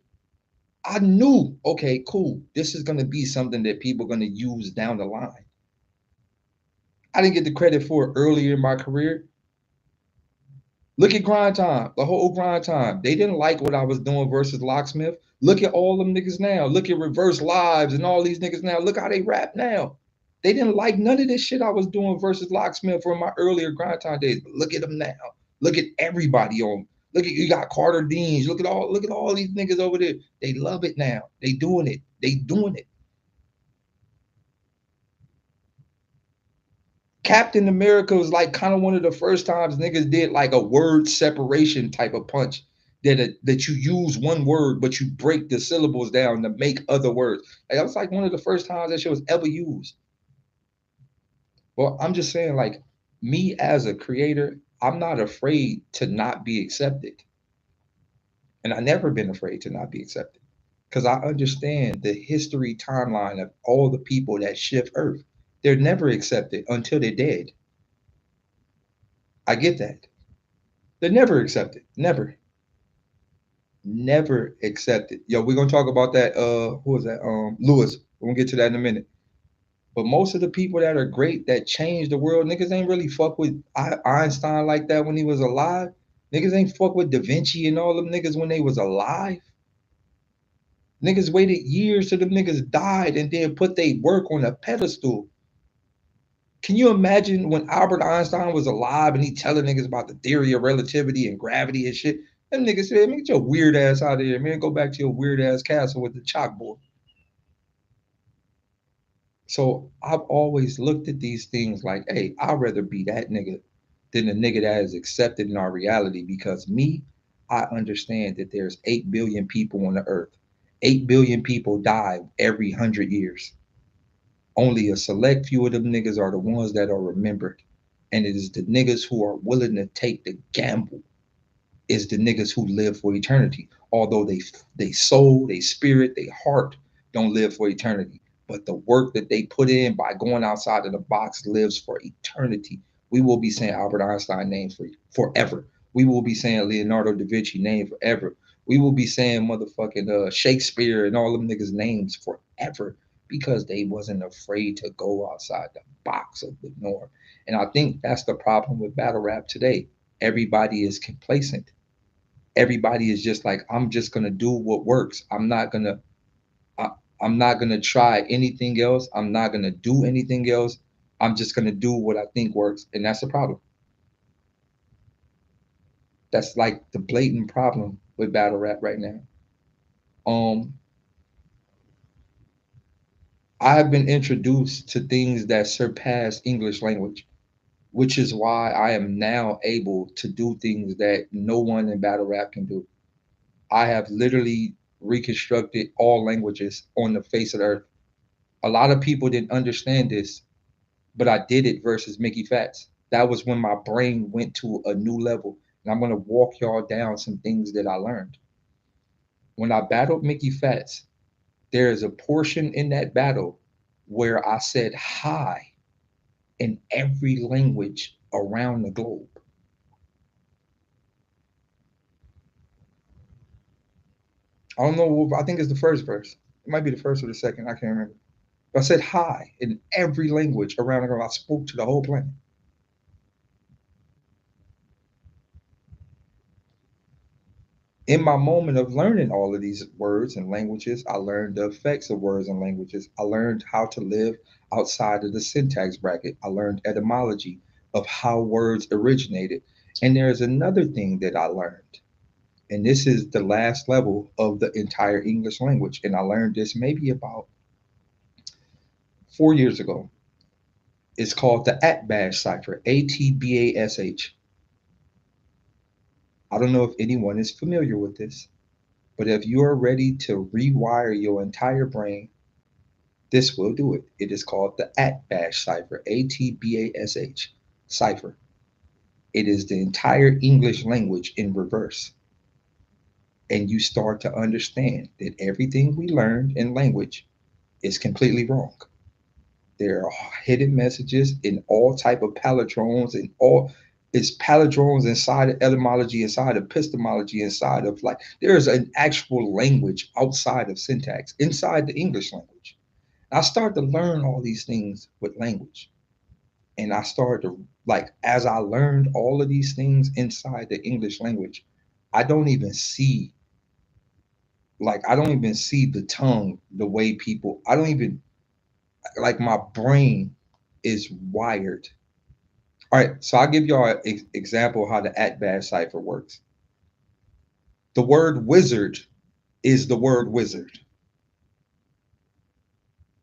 I knew, okay, cool, this is gonna be something that people are gonna use down the line. I didn't get the credit for it earlier in my career. Look at Grind Time, the whole Grind Time. They didn't like what I was doing versus Locksmith. Look at all them niggas now. Look at Reverse Lives and all these niggas now. Look how they rap now. They didn't like none of this shit I was doing versus Locksmith from my earlier Grind Time days. But look at them now. Look at everybody on. Look at you got Carter Deans. Look at all these niggas over there. They love it now. They doing it. They doing it. Captain America was like kind of one of the first times niggas did like a word separation type of punch that you use one word but you break the syllables down to make other words. Like, that was like one of the first times that shit was ever used. Well, I'm just saying, like, me as a creator, I'm not afraid to not be accepted, and I never been afraid to not be accepted because I understand the history timeline of all the people that shift Earth. They're never accepted until they're dead. I get that. They're never accepted. Never. Never accepted. Yo, we're gonna talk about that. Who was that? Lewis. We're gonna get to that in a minute. But most of the people that are great that changed the world, niggas ain't really fuck with Einstein like that when he was alive. Niggas ain't fuck with Da Vinci and all them niggas when they was alive. Niggas waited years till them niggas died and then put their work on a pedestal. Can you imagine when Albert Einstein was alive and he telling niggas about the theory of relativity and gravity and shit? Them niggas said, man, get your weird ass out of here, man. Go back to your weird ass castle with the chalkboard. So I've always looked at these things like, hey, I'd rather be that nigga than the nigga that is accepted in our reality because me, I understand that there's 8 billion people on the earth. 8 billion people die every 100 years. Only a select few of them niggas are the ones that are remembered. And it is the niggas who are willing to take the gamble is the niggas who live for eternity. Although they soul, they spirit, they heart don't live for eternity. But the work that they put in by going outside of the box lives for eternity. We will be saying Albert Einstein name for forever. We will be saying Leonardo da Vinci name forever. We will be saying motherfucking Shakespeare and all them niggas names forever because they wasn't afraid to go outside the box of the norm. And I think that's the problem with battle rap today. Everybody is complacent. Everybody is just like, I'm just gonna do what works. I, I'm not gonna try anything else. I'm not gonna do anything else. I'm just gonna do what I think works, and that's the problem. That's like the blatant problem with battle rap right now. Um, I have been introduced to things that surpass English language, which is why I am now able to do things that no one in battle rap can do. I have literally reconstructed all languages on the face of the earth. A lot of people didn't understand this, but I did it versus Mickey Fats. That was when my brain went to a new level. And I'm going to walk y'all down some things that I learned. When I battled Mickey Fats, there is a portion in that battle where I said hi in every language around the globe. I don't know. I think it's the first verse. It might be the first or the second. I can't remember. But I said hi in every language around the globe. I spoke to the whole planet. In my moment of learning all of these words and languages, I learned the effects of words and languages. I learned how to live outside of the syntax bracket. I learned etymology of how words originated. And there's another thing that I learned, and this is the last level of the entire English language. And I learned this maybe about 4 years ago. It's called the Atbash cipher, Atbash. I don't know if anyone is familiar with this. But if you are ready to rewire your entire brain This will do it. It is called the Atbash cipher, ATBASH cipher. It is the entire English language in reverse. And you start to understand that everything we learned in language is completely wrong. There are hidden messages in all type of palindromes and all it's palindromes inside of etymology, inside of epistemology, inside of like there is an actual language outside of syntax, inside the English language. I started to learn all these things with language. And I started to like as I learned all of these things inside the English language, I don't even see I don't even see the tongue the way people I don't even like my brain is wired. All right, so I'll give y'all an example of how the Atbash cipher works. The word wizard is the word wizard.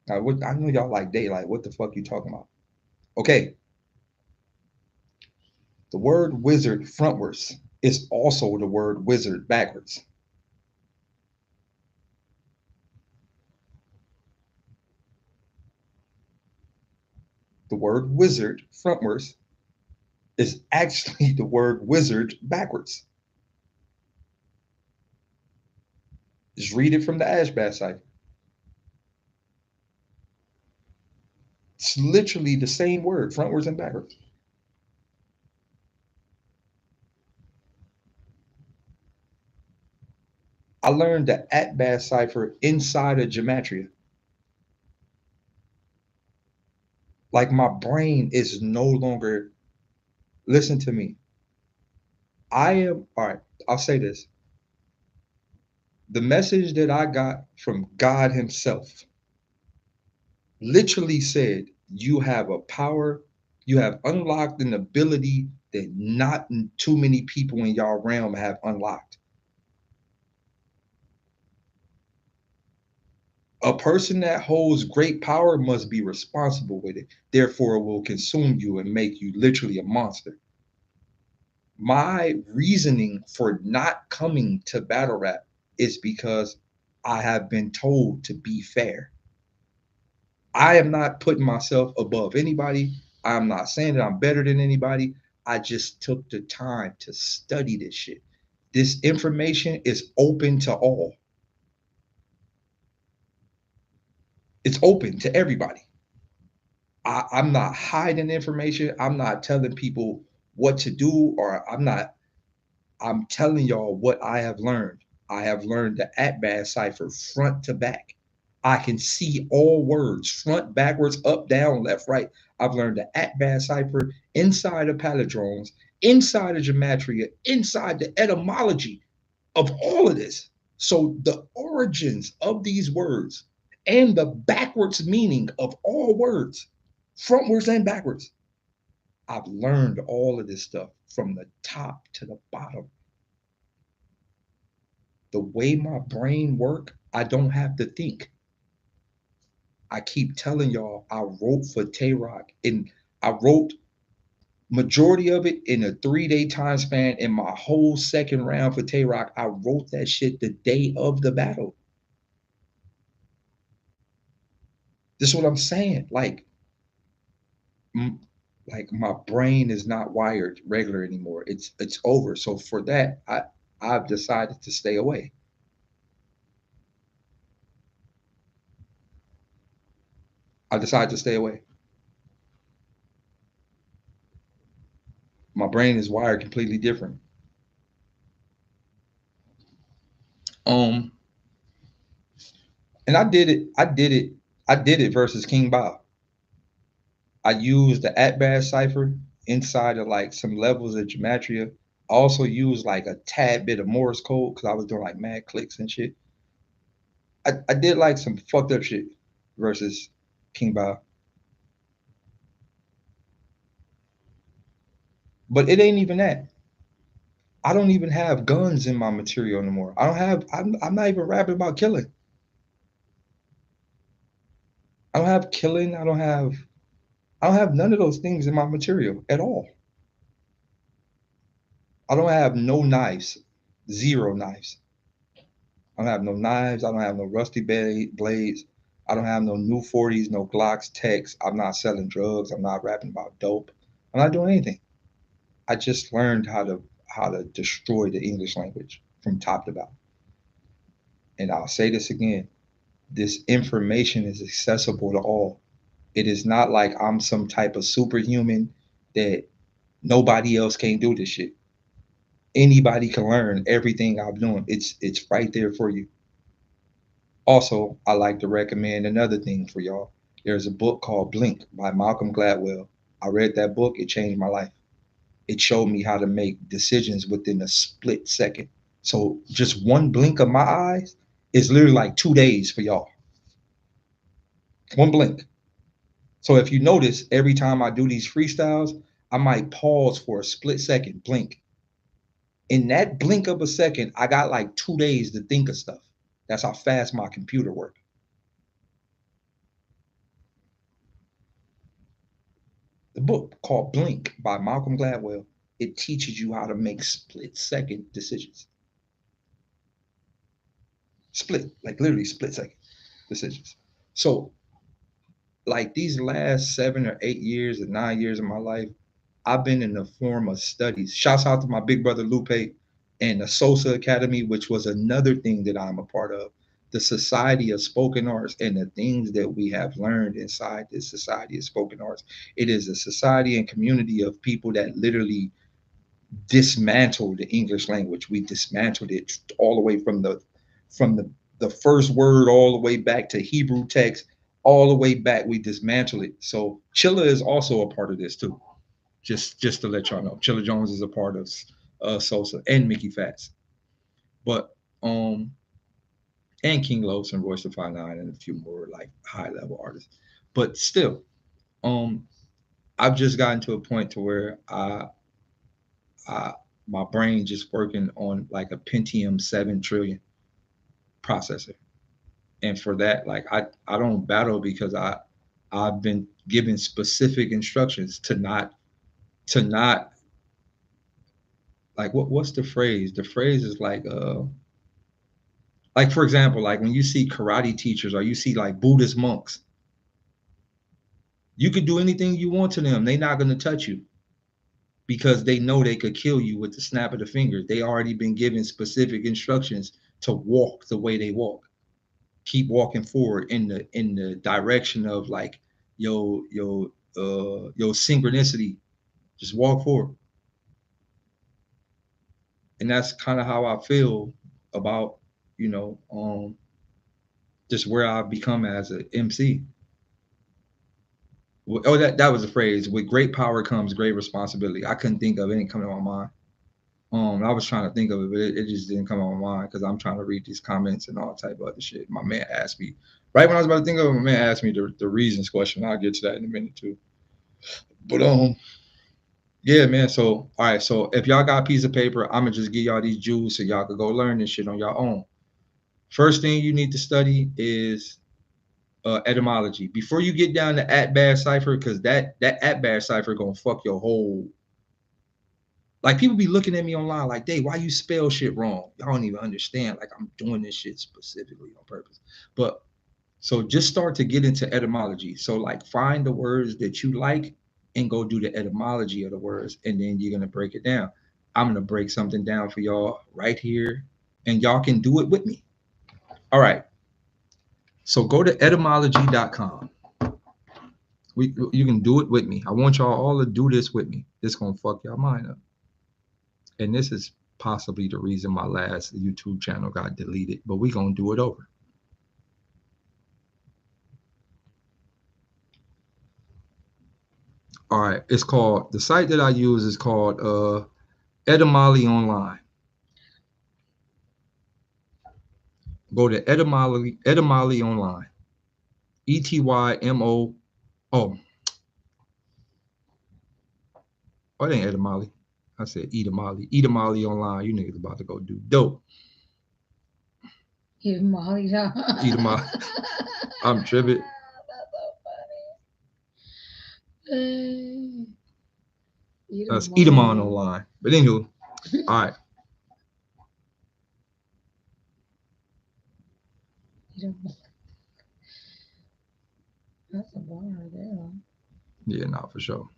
Now, I know y'all like Daylyt. What the fuck you talking about? Okay, the word wizard frontwards is also the word wizard backwards. The word wizard frontwards is actually the word wizard backwards. Just read it from the Ashbash cipher. It's literally the same word, frontwards and backwards. I learned the Atbash cipher inside of gematria. Like my brain is no longer. Listen to me. I am all right. I'll say this. The message that I got from God Himself literally said, "You have a power. You have unlocked an ability that not too many people in y'all realm have unlocked. A person that holds great power must be responsible with it. Therefore, it will consume you and make you literally a monster." My reasoning for not coming to battle rap is because I have been told to be fair. I am not putting myself above anybody. I'm not saying that I'm better than anybody. I just took the time to study this shit. This information is open to all. It's open to everybody. I'm not hiding information. I'm not telling people what to do, or I'm telling y'all what I have learned. I have learned the Atbash cipher front to back. I can see all words, front, backwards, up, down, left, right. I've learned the Atbash cipher inside of palindromes, inside of gematria, inside the etymology of all of this. So the origins of these words and the backwards meaning of all words, frontwards and backwards. I've learned all of this stuff from the top to the bottom. The way my brain work, I don't have to think. I keep telling y'all, I wrote for Tay Rock and I wrote majority of it in a 3-day time span. In my whole second round for Tay Rock, I wrote that shit the day of the battle. This is what I'm saying. Like my brain is not wired regular anymore. It's over. So for that, I've decided to stay away. I decided to stay away. My brain is wired completely different. Um, and I did it versus King Bob. I used the Atbash cipher inside of like some levels of gematria. I also used like a tad bit of Morse code because I was doing like mad clicks and shit. I did like some fucked up shit versus King Bob. But it ain't even that. I don't even have guns in my material anymore. I don't have. I'm not even rapping about killing. I don't have killing. I don't have none of those things in my material at all. I don't have no knives, zero knives. I don't have no knives. I don't have no rusty blades. I don't have no new 40s, no Glocks, techs. I'm not selling drugs. I'm not rapping about dope. I'm not doing anything. I just learned how to destroy the English language from top to bottom. And I'll say this again. This information is accessible to all. It is not like I'm some type of superhuman that nobody else can't do this shit. Anybody can learn everything I'm doing. It's right there for you. Also, I like to recommend another thing for y'all. There's a book called Blink by Malcolm Gladwell. I read that book, it changed my life. It showed me how to make decisions within a split second. So just one blink of my eyes is literally like 2 days for y'all. One blink. So if you notice, every time I do these freestyles, I might pause for a split second, blink. In that blink of a second, I got like 2 days to think of stuff. That's how fast my computer works. The book called Blink by Malcolm Gladwell, it teaches you how to make split second decisions. Split, like literally split second decisions. So, like these last 7 or 8 years or 9 years of my life, I've been in the form of studies. Shouts out to my big brother Lupe and the Sosa Academy, which was another thing that I'm a part of. The Society of Spoken Arts and the things that we have learned inside this Society of Spoken Arts. It is a society and community of people that literally dismantled the English language. We dismantled it all the way from the first word all the way back to Hebrew text, all the way back. We dismantled it. So Chilla is also a part of this too. Just to let y'all know, Chilla Jones is a part of Sosa and Mickey Fats, but and King Los and Royce the 5'9" and a few more like high level artists. But still, um, I've just gotten to a point to where I my brain just working on like a Pentium 7 trillion processor. And for that, like I don't battle because I've been given specific instructions to not like what's the phrase? The phrase is like for example, like when you see karate teachers or you see like Buddhist monks, you could do anything you want to them. They're not gonna touch you because they know they could kill you with the snap of the fingers. They already been given specific instructions to walk the way they walk. Keep walking forward in the direction of like your synchronicity. Just walk forward. And that's kind of how I feel about, you know, just where I've become as an MC. Oh, that was a phrase. With great power comes great responsibility. I couldn't think of it. It didn't come to my mind. I was trying to think of it, but it just didn't come on my mind because I'm trying to read these comments and all type of other shit. My man asked me right when I was about to think of it. My man asked me the reasons question. I'll get to that in a minute too. But yeah, man. So all right. So if y'all got a piece of paper, I'm gonna just give y'all these jewels so y'all could go learn this shit on your own. First thing you need to study is etymology before you get down to at bad cipher, because that at bad cipher gonna fuck your whole. Like people be looking at me online like, Dave, why you spell shit wrong? Y'all don't even understand. Like I'm doing this shit specifically on purpose. But so just start to get into etymology. So like find the words that you like and go do the etymology of the words, and then you're gonna break it down. I'm gonna break something down for y'all right here, and y'all can do it with me. All right. So go to etymology.com. You can do it with me. I want y'all all to do this with me. This gonna fuck y'all mind up. And this is possibly the reason my last YouTube channel got deleted, but we gonna do it over. All right, it's called, the site that I use is called Etymology Online. Go to Etymology Online. ETYMO. Oh, it ain't Etymology. I said Etymology. Etymology Online. You niggas about to go do dope. Etymology. Etymology. I'm tripping. That's Etamon Online. But anywho, all right. bar right there. Yeah, nah, for sure.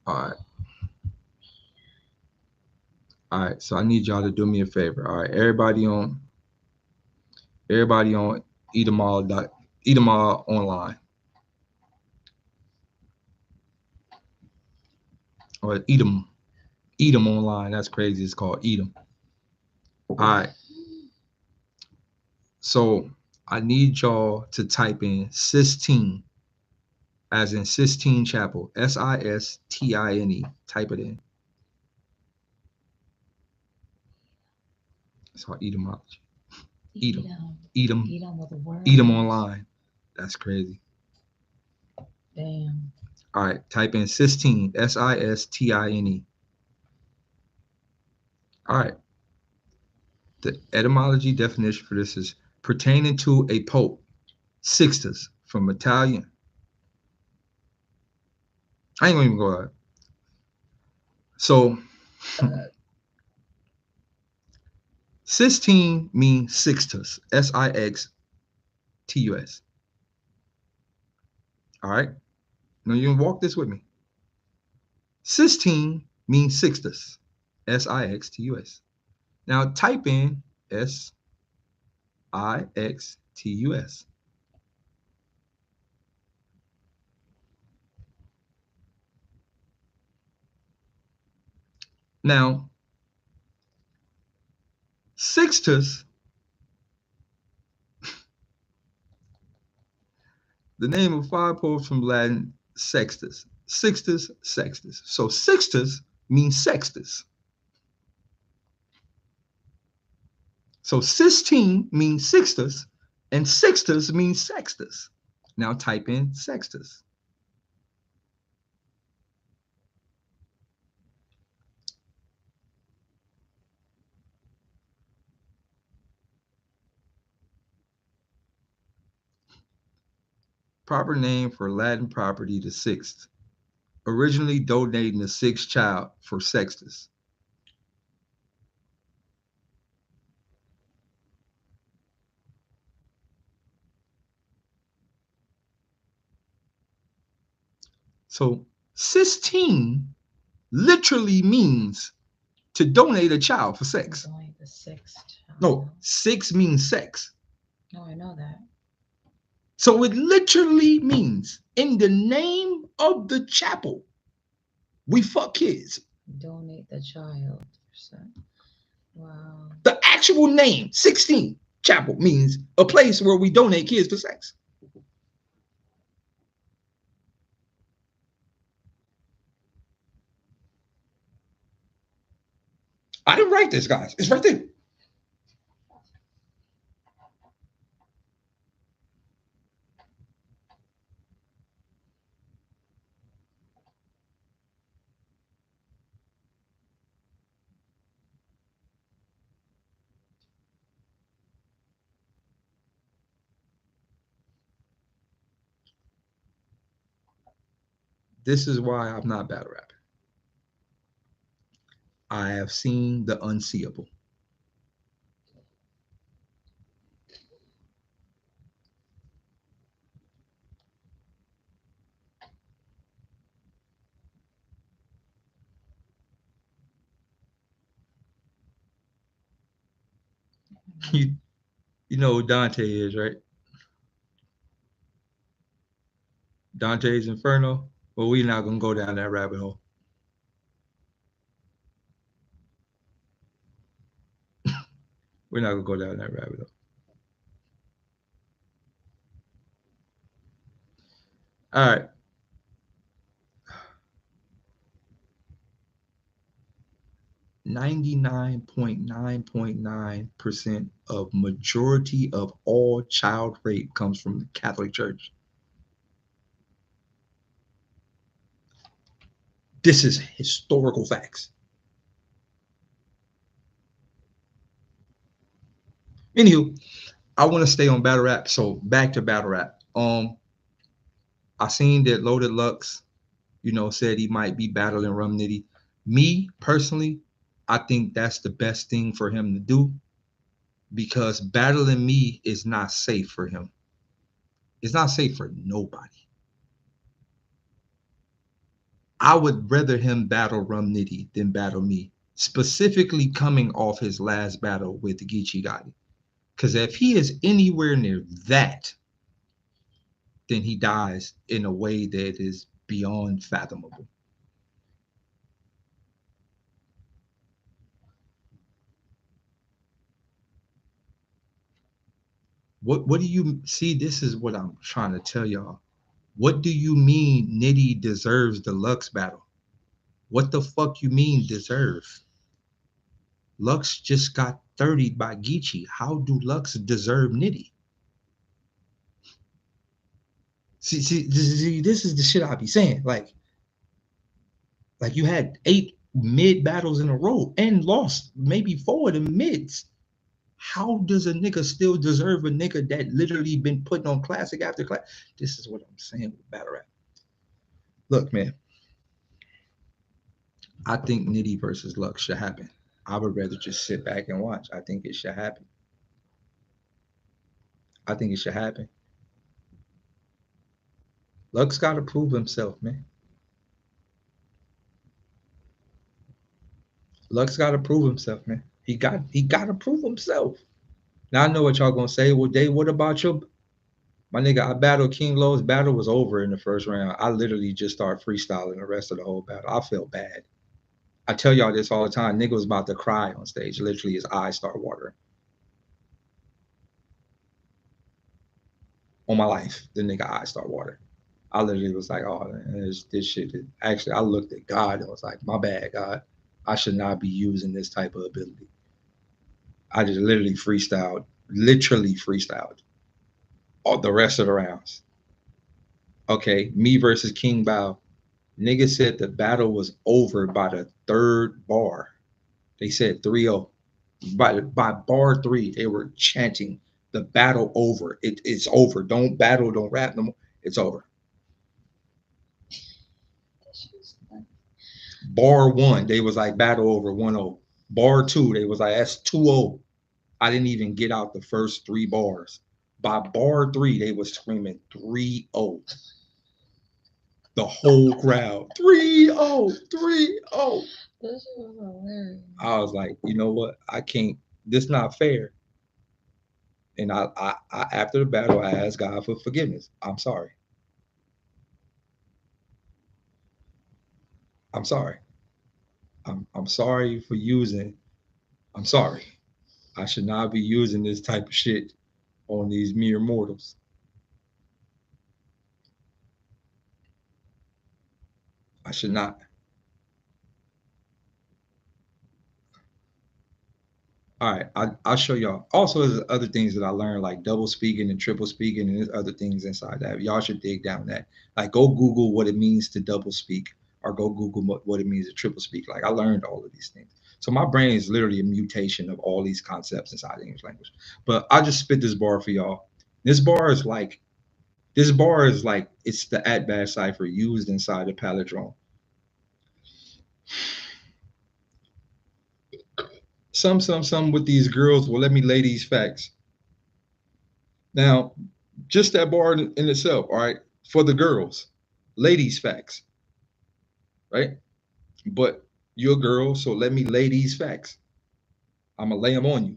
All right. All right. So I need y'all to do me a favor. All right. Everybody on Edomall online or Edom online. That's crazy. It's called Edom. All right. So I need y'all to type in Sistine, as in Sistine Chapel, Sistine. Type it in. It's called Edomology. Edom. Edom. Edom with a word. Edom online. That's crazy. Damn. All right. Type in Sistine, Sistine. All right. The etymology definition for this is pertaining to a pope, Sixtus, from Italian. I ain't gonna even go out. So, Sistine means Sixtus, Sixtus. All right. Now you can walk this with me. Sistine means Sixtus, Sixtus. Now type in Sixtus. Now, Sixtus, the name of five poets from Latin, Sextus. Sixtus, Sextus. So Sixtus means Sextus. So Sistine means Sixtus, and Sixtus means Sextus. Now type in Sextus. Proper name for Latin property, the sixth. Originally donating the sixth child for Sextus. So Sistine literally means to donate a child for sex. Donate the sixth child. No, six means sex. No, I know that. So it literally means in the name of the chapel, we fuck kids. Donate the child. Wow. The actual name, 16 chapel, means a place where we donate kids for sex. I didn't write this, guys. It's right there. This is why I'm not battle rapping. I have seen the unseeable. You, you know who Dante is, right? Dante's Inferno. Well, we're not gonna go down that rabbit hole. We're not gonna go down that rabbit hole. All right. 99.9.9% of majority of all child rape comes from the Catholic Church. This is historical facts. Anywho, I want to stay on battle rap. So back to battle rap. I seen that Loaded Lux, said he might be battling Rum Nitty. Me personally, I think that's the best thing for him to do. because battling me is not safe for him. It's not safe for nobody. I would rather him battle Rum Nitty than battle me, specifically coming off his last battle with Geechee Gotti. Because if he is anywhere near that, then he dies in a way that is beyond fathomable. What do you see? This is what I'm trying to tell y'all. What do you mean Nitty deserves the Lux battle? What the fuck you mean deserve? Lux just got 30'd by Geechee. How do Lux deserve Nitty? See, this is the shit I be saying. Like you had 8 mid battles in a row and lost maybe 4 of the mids. How does a nigga still deserve a nigga that literally been putting on classic after class? This is what I'm saying with battle rap. Look, man, I think Nitty versus Lux should happen. I would rather just sit back and watch. I think it should happen. I think it should happen. Lux got to prove himself, man. Lux got to prove himself, man. He got to prove himself. Now I know what y'all gonna say. Well, Dave, what about your my nigga? I battled King Lowe's battle was over in the first round. I literally just started freestyling the rest of the whole battle. I felt bad. I tell y'all this all the time. Nigga was about to cry on stage. Literally, his eyes start watering. On my life, the nigga eyes start watering. I literally was like, oh, man, this shit. Actually, I looked at God and was like, my bad, God. I should not be using this type of ability. I just literally freestyled all the rest of the rounds. Okay, me versus King Bao. Nigga said the battle was over by the 3rd bar. They said 3-0. By bar 3, they were chanting the battle over. It's over. Don't battle, don't rap no more. It's over. Bar 1, they was like battle over 1-0. Bar 2, they was like that's 2-0. I didn't even get out the first 3 bars. By bar 3, they was screaming 3-0. The whole crowd 3-0, 3-0. This was hilarious. I was like, you know what? I can't. This not fair. And I after the battle, I asked God for forgiveness. I'm sorry. I'm sorry. I'm sorry for using. I'm sorry. I should not be using this type of shit on these mere mortals. I should not. All right, I'll show y'all. Also, there's other things that I learned, like double speaking and triple speaking, and there's other things inside that. Y'all should dig down that. Like, go Google what it means to double speak, or go Google what it means to triple speak. Like, I learned all of these things. So my brain is literally a mutation of all these concepts inside the English language. But I just spit this bar for y'all. This bar is like it's the at-bat cipher used inside the palindrome. Some with these girls. Well, let me lay these facts. Now, just that bar in itself, all right, for the girls, ladies facts, right? But you're a girl, so let me lay these facts. I'm gonna lay them on you.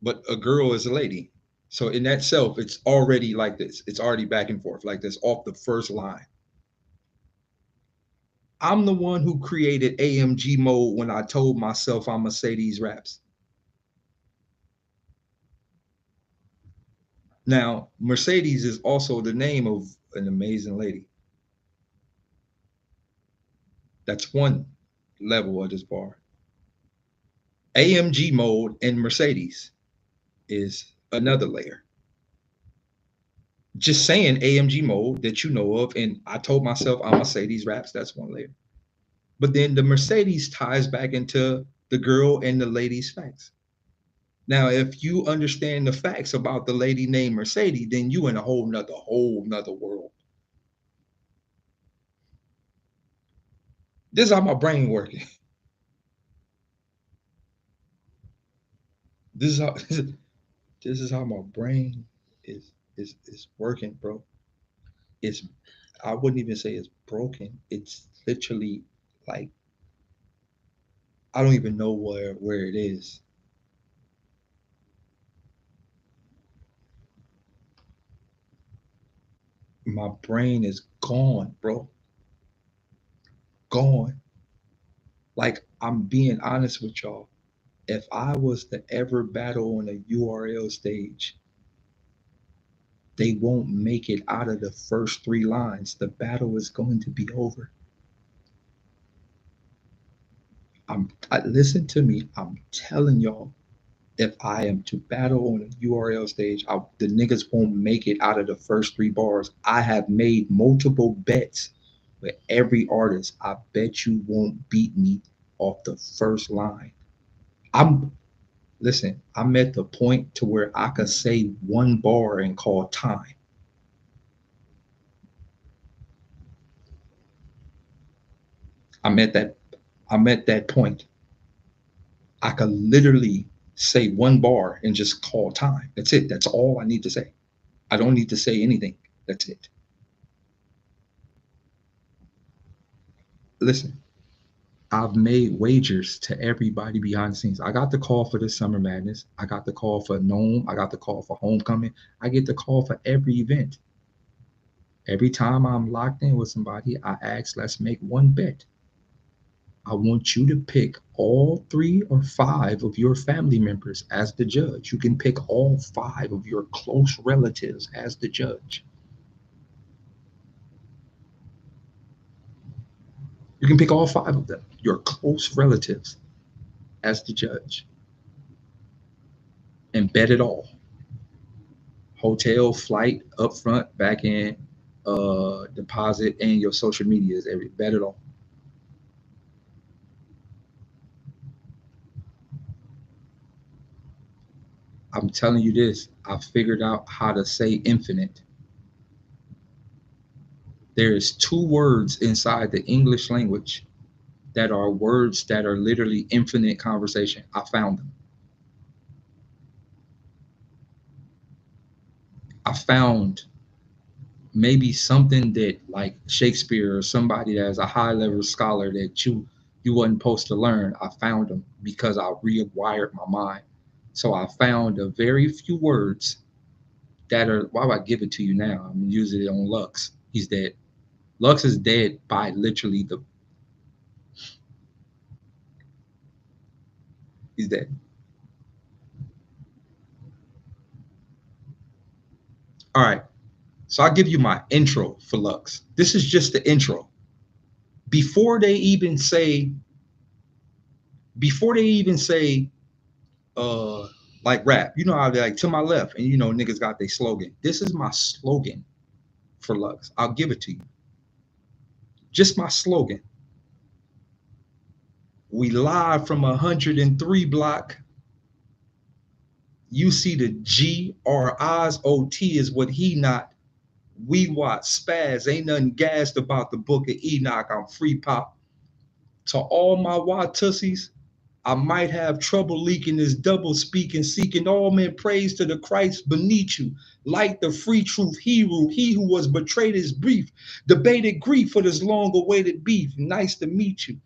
But a girl is a lady. So in that self, it's already like this. It's already back and forth like this off the first line. I'm the one who created AMG mode when I told myself I'm gonna say these raps. Now, Mercedes is also the name of an amazing lady. That's one level of this bar. AMG mode and Mercedes is another layer. Just saying AMG mode that you know of, and I told myself I'm gonna say these raps, that's one layer. But then the Mercedes ties back into the girl and the lady's facts. Now, if you understand the facts about the lady named Mercedes, then you in a whole nother world. This is how my brain working. This is how this is how my brain is working, bro. It's I wouldn't even say it's broken. It's literally like I don't even know where it is. My brain is gone, bro. Gone. Like I'm being honest with y'all. If I was to ever battle on a URL stage, they won't make it out of the first three lines. The battle is going to be over. Listen to me. I'm telling y'all, if I am to battle on a URL stage, the niggas won't make it out of the first three bars. I have made multiple bets with every artist. I bet you won't beat me off the first line. I'm listen. I'm at the point to where I could say one bar and call time. I'm at that. I'm at that point. I could literally say one bar and just call time. That's it. That's all I need to say. I don't need to say anything. That's it. Listen, I've made wagers to everybody behind the scenes. I got the call for the Summer Madness. I got the call for Gnome. I got the call for Homecoming. I get the call for every event. Every time I'm locked in with somebody, I ask, let's make one bet. I want you to pick all three or five of your family members as the judge. You can pick all five of your close relatives as the judge. You can pick all five of them, your close relatives, as the judge, and bet it all. Hotel, flight, upfront, back end, deposit, and your social medias. Every bet it all. I'm telling you this. I figured out how to say infinite. There's two words inside the English language that are words that are literally infinite conversation. I found them. I found maybe something that like Shakespeare or somebody that's a high level scholar that you wasn't supposed to learn. I found them because I rewired my mind. So I found a very few words that are why would I give it to you now? I'm using it on Lux. He's dead. Lux is dead by literally the he's dead. All right. So I'll give you my intro for Lux. This is just the intro. Before they even say, before they even say uh like rap, you know how they like to my left, and you know niggas got their slogan. This is my slogan for Lux. I'll give it to you. Just my slogan. We live from 103 block. You see the G R I's O T is what he not. We watch spaz. Ain't nothing gassed about the book of Enoch. I'm free pop. To all my Watussies, I might have trouble leaking this double speaking, seeking all men praise to the Christ beneath you. Like the free truth hero, he who was betrayed his brief, debated grief for this long awaited beef. Nice to meet you.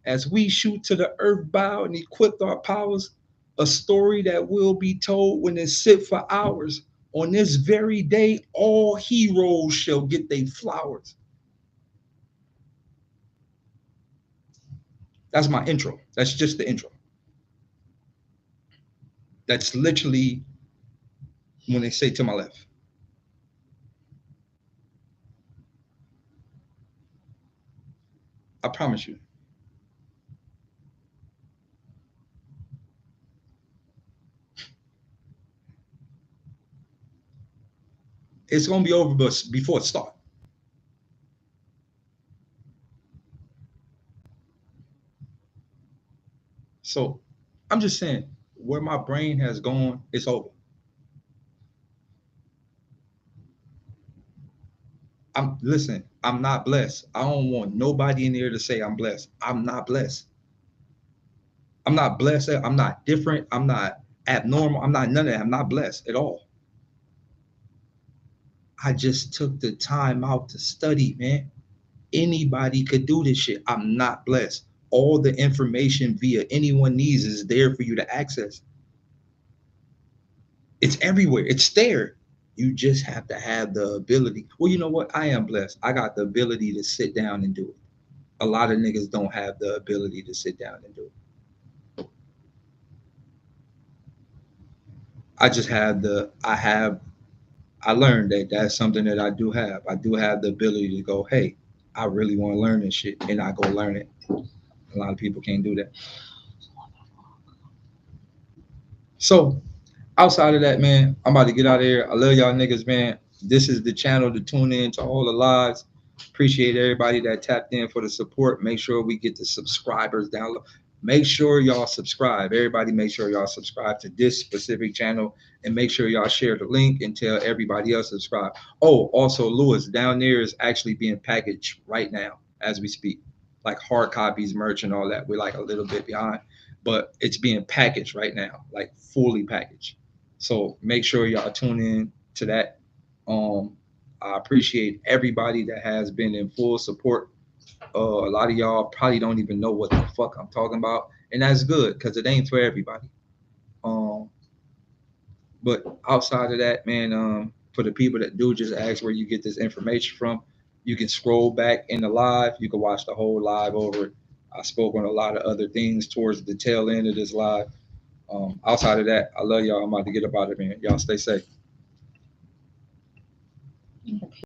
As we shoot to the earth bow and equip our powers, a story that will be told when it sit for hours. On this very day, all heroes shall get their flowers. That's my intro. That's just the intro. That's literally when they say to my left. I promise you. It's gonna be over before it starts. So I'm just saying, where my brain has gone, it's over. I'm listen, I'm not blessed. I don't want nobody in there to say I'm blessed. I'm not blessed. I'm not blessed. I'm not different. I'm not. abnormal. I'm not none of that. I'm not blessed at all. I just took the time out to study, man. Anybody could do this shit. I'm not blessed. All the information via anyone needs is there for you to access. It's everywhere. It's there. You just have to have the ability. Well, you know what? I am blessed. I got the ability to sit down and do it. A lot of niggas don't have the ability to sit down and do it. I just have the I learned that that's something that I do have. I do have the ability to go, hey, I really want to learn this shit, and I go learn it. A lot of people can't do that. So outside of that, man, I'm about to get out of here. I love y'all niggas, man. This is the channel to tune in to all the lives. Appreciate everybody that tapped in for the support. Make sure we get the subscribers down. Make sure y'all subscribe. Everybody, make sure y'all subscribe to this specific channel and make sure y'all share the link and tell everybody else subscribe. Oh, also, Lewis, down there is actually being packaged right now as we speak, like hard copies, merch, and all that. We're like a little bit behind, but it's being packaged right now, like fully packaged. So make sure y'all tune in to that. Um, I appreciate everybody that has been in full support. A lot of y'all probably don't even know what the fuck I'm talking about, and that's good because it ain't for everybody. Um, but outside of that, man, for the people that do just ask where you get this information from, you can scroll back in the live. You can watch the whole live over. I spoke on a lot of other things towards the tail end of this live. Outside of that, I love y'all. I'm about to get up out of here, man. Y'all stay safe.